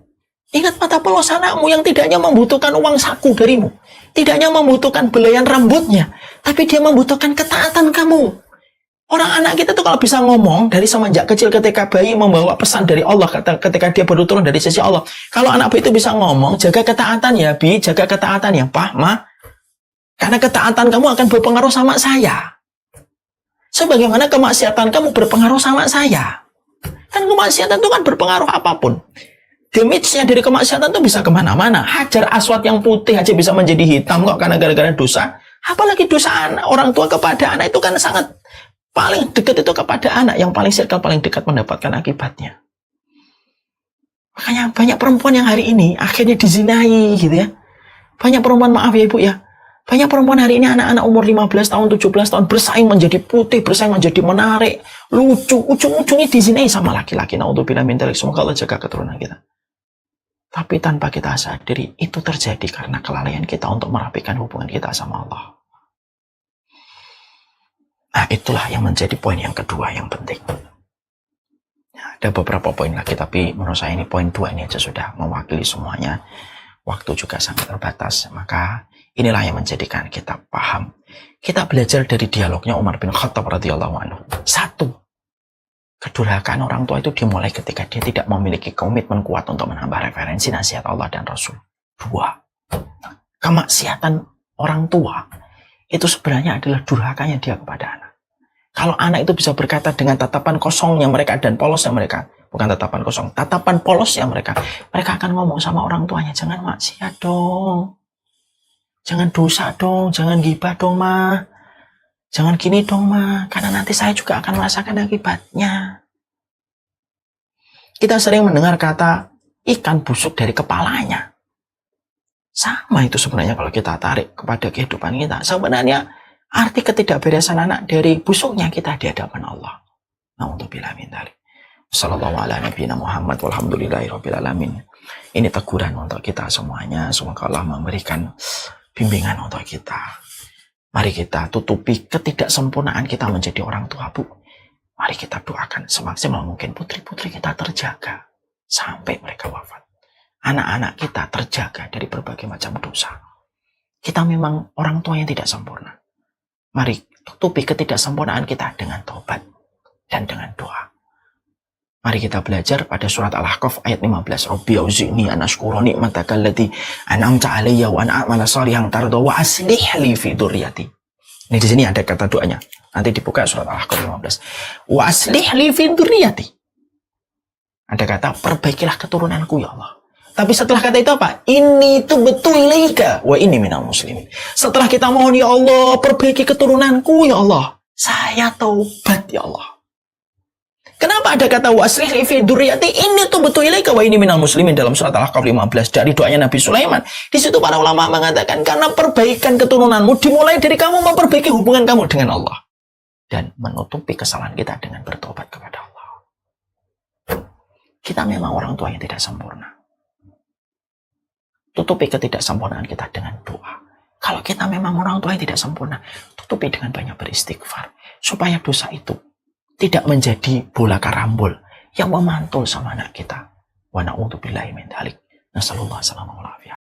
Ingat mata polos anakmu yang tidak hanya membutuhkan uang saku darimu. Tidak hanya membutuhkan belayan rambutnya. Tapi dia membutuhkan ketaatan kamu. Orang anak kita tuh kalau bisa ngomong dari semenjak kecil ketika bayi membawa pesan dari Allah. Ketika dia baru turun dari sisi Allah. Kalau anak itu bisa ngomong, jaga ketaatan ya Bi, jaga ketaatan ya Pak, Ma. Karena ketaatan kamu akan berpengaruh sama saya. Sebagaimana kemaksiatan kamu berpengaruh sama saya. Kan kemaksiatan itu kan berpengaruh apapun. Damage-nya dari kemaksiatan itu bisa kemana-mana. Hajar aswad yang putih aja bisa menjadi hitam kok karena gara-gara dosa. Apalagi dosa orang tua kepada anak itu kan sangat paling dekat itu kepada anak. Yang paling circle paling dekat mendapatkan akibatnya. Makanya banyak perempuan yang hari ini akhirnya dizinai gitu ya. Banyak perempuan, maaf ya ibu ya. Banyak perempuan hari ini anak-anak umur 15 tahun, 17 tahun bersaing menjadi putih, bersaing menjadi menarik, lucu, ujung-ujungnya dizinai sama laki-laki. Naudzubillah min dzalik. Semoga Allah jaga keturunan kita. Tapi tanpa kita sadari, itu terjadi karena kelalaian kita untuk merapikan hubungan kita sama Allah. Nah, itulah yang menjadi poin yang kedua yang penting. Nah, ada beberapa poin lagi, tapi menurut saya ini poin 2 ini aja sudah mewakili semuanya. Waktu juga sangat terbatas, maka inilah yang menjadikan kita paham. Kita belajar dari dialognya Umar bin Khattab radhiyallahu anhu. 1. Kedurhakaan orang tua itu dimulai ketika dia tidak memiliki komitmen kuat untuk menambah referensi nasihat Allah dan Rasul. 2. Kemaksiatan orang tua itu sebenarnya adalah durhakanya dia kepada anak. Kalau anak itu bisa berkata dengan tatapan kosongnya mereka dan polosnya mereka, bukan tatapan kosong, tatapan polosnya mereka akan ngomong sama orang tuanya, jangan maksiat dong. Jangan dosa dong, jangan gibah dong ma. Jangan gini dong ma, karena nanti saya juga akan merasakan akibatnya. Kita sering mendengar kata ikan busuk dari kepalanya. Sama itu sebenarnya kalau kita tarik kepada kehidupan kita. Sebenarnya arti ketidakberesan anak dari busuknya kita di hadapan Allah. Naudzubillah min dzalik. Sallallahu ala nabiyina Muhammad walhamdulillahirabbil alamin. Ini teguran untuk kita semuanya. Semoga Allah memberikan bimbingan untuk kita. Mari kita tutupi ketidaksempurnaan kita menjadi orang tua, Bu. Mari kita doakan semaksimal mungkin putri-putri kita terjaga sampai mereka wafat. Anak-anak kita terjaga dari berbagai macam dosa. Kita memang orang tua yang tidak sempurna. Mari tutupi ketidaksempurnaan kita dengan taubat dan dengan doa. Mari kita belajar pada surat Al-Ahqaf ayat 15. Rabbi auzi'ni an ashkura ni'mataka allati an'amta 'alayya wa an a'mala shalihan tarda wa aslih li fi dzurriyyati. Ini di sini ada kata doanya. Nanti dibuka surat Al-Ahqaf 15. Wa aslih li fi dzurriyyati. Ada kata perbaikilah keturunanku ya Allah. Tapi setelah kata itu apa? Ini itu betul ilaika wa inni minal muslimin. Setelah kita mohon ya Allah perbaiki keturunanku ya Allah, saya taubat ya Allah. Kenapa ada kata waslih li fi dzurriyyati? Ini tuh betul ilaika wa inni minal muslimin dalam surat Al-Ahqaf 15 dari doanya Nabi Sulaiman. Di situ para ulama mengatakan karena perbaikan keturunanmu dimulai dari kamu memperbaiki hubungan kamu dengan Allah dan menutupi kesalahan kita dengan bertobat kepada Allah. Kita memang orang tua yang tidak sempurna. Tutupi ketidaksempurnaan kita dengan doa. Kalau kita memang orang tua yang tidak sempurna, tutupi dengan banyak beristighfar supaya dosa itu tidak menjadi bola karambol yang memantul sama anak kita. Wa na'udzubillahi min dzalik. Nasallallahu alaihi wasallam.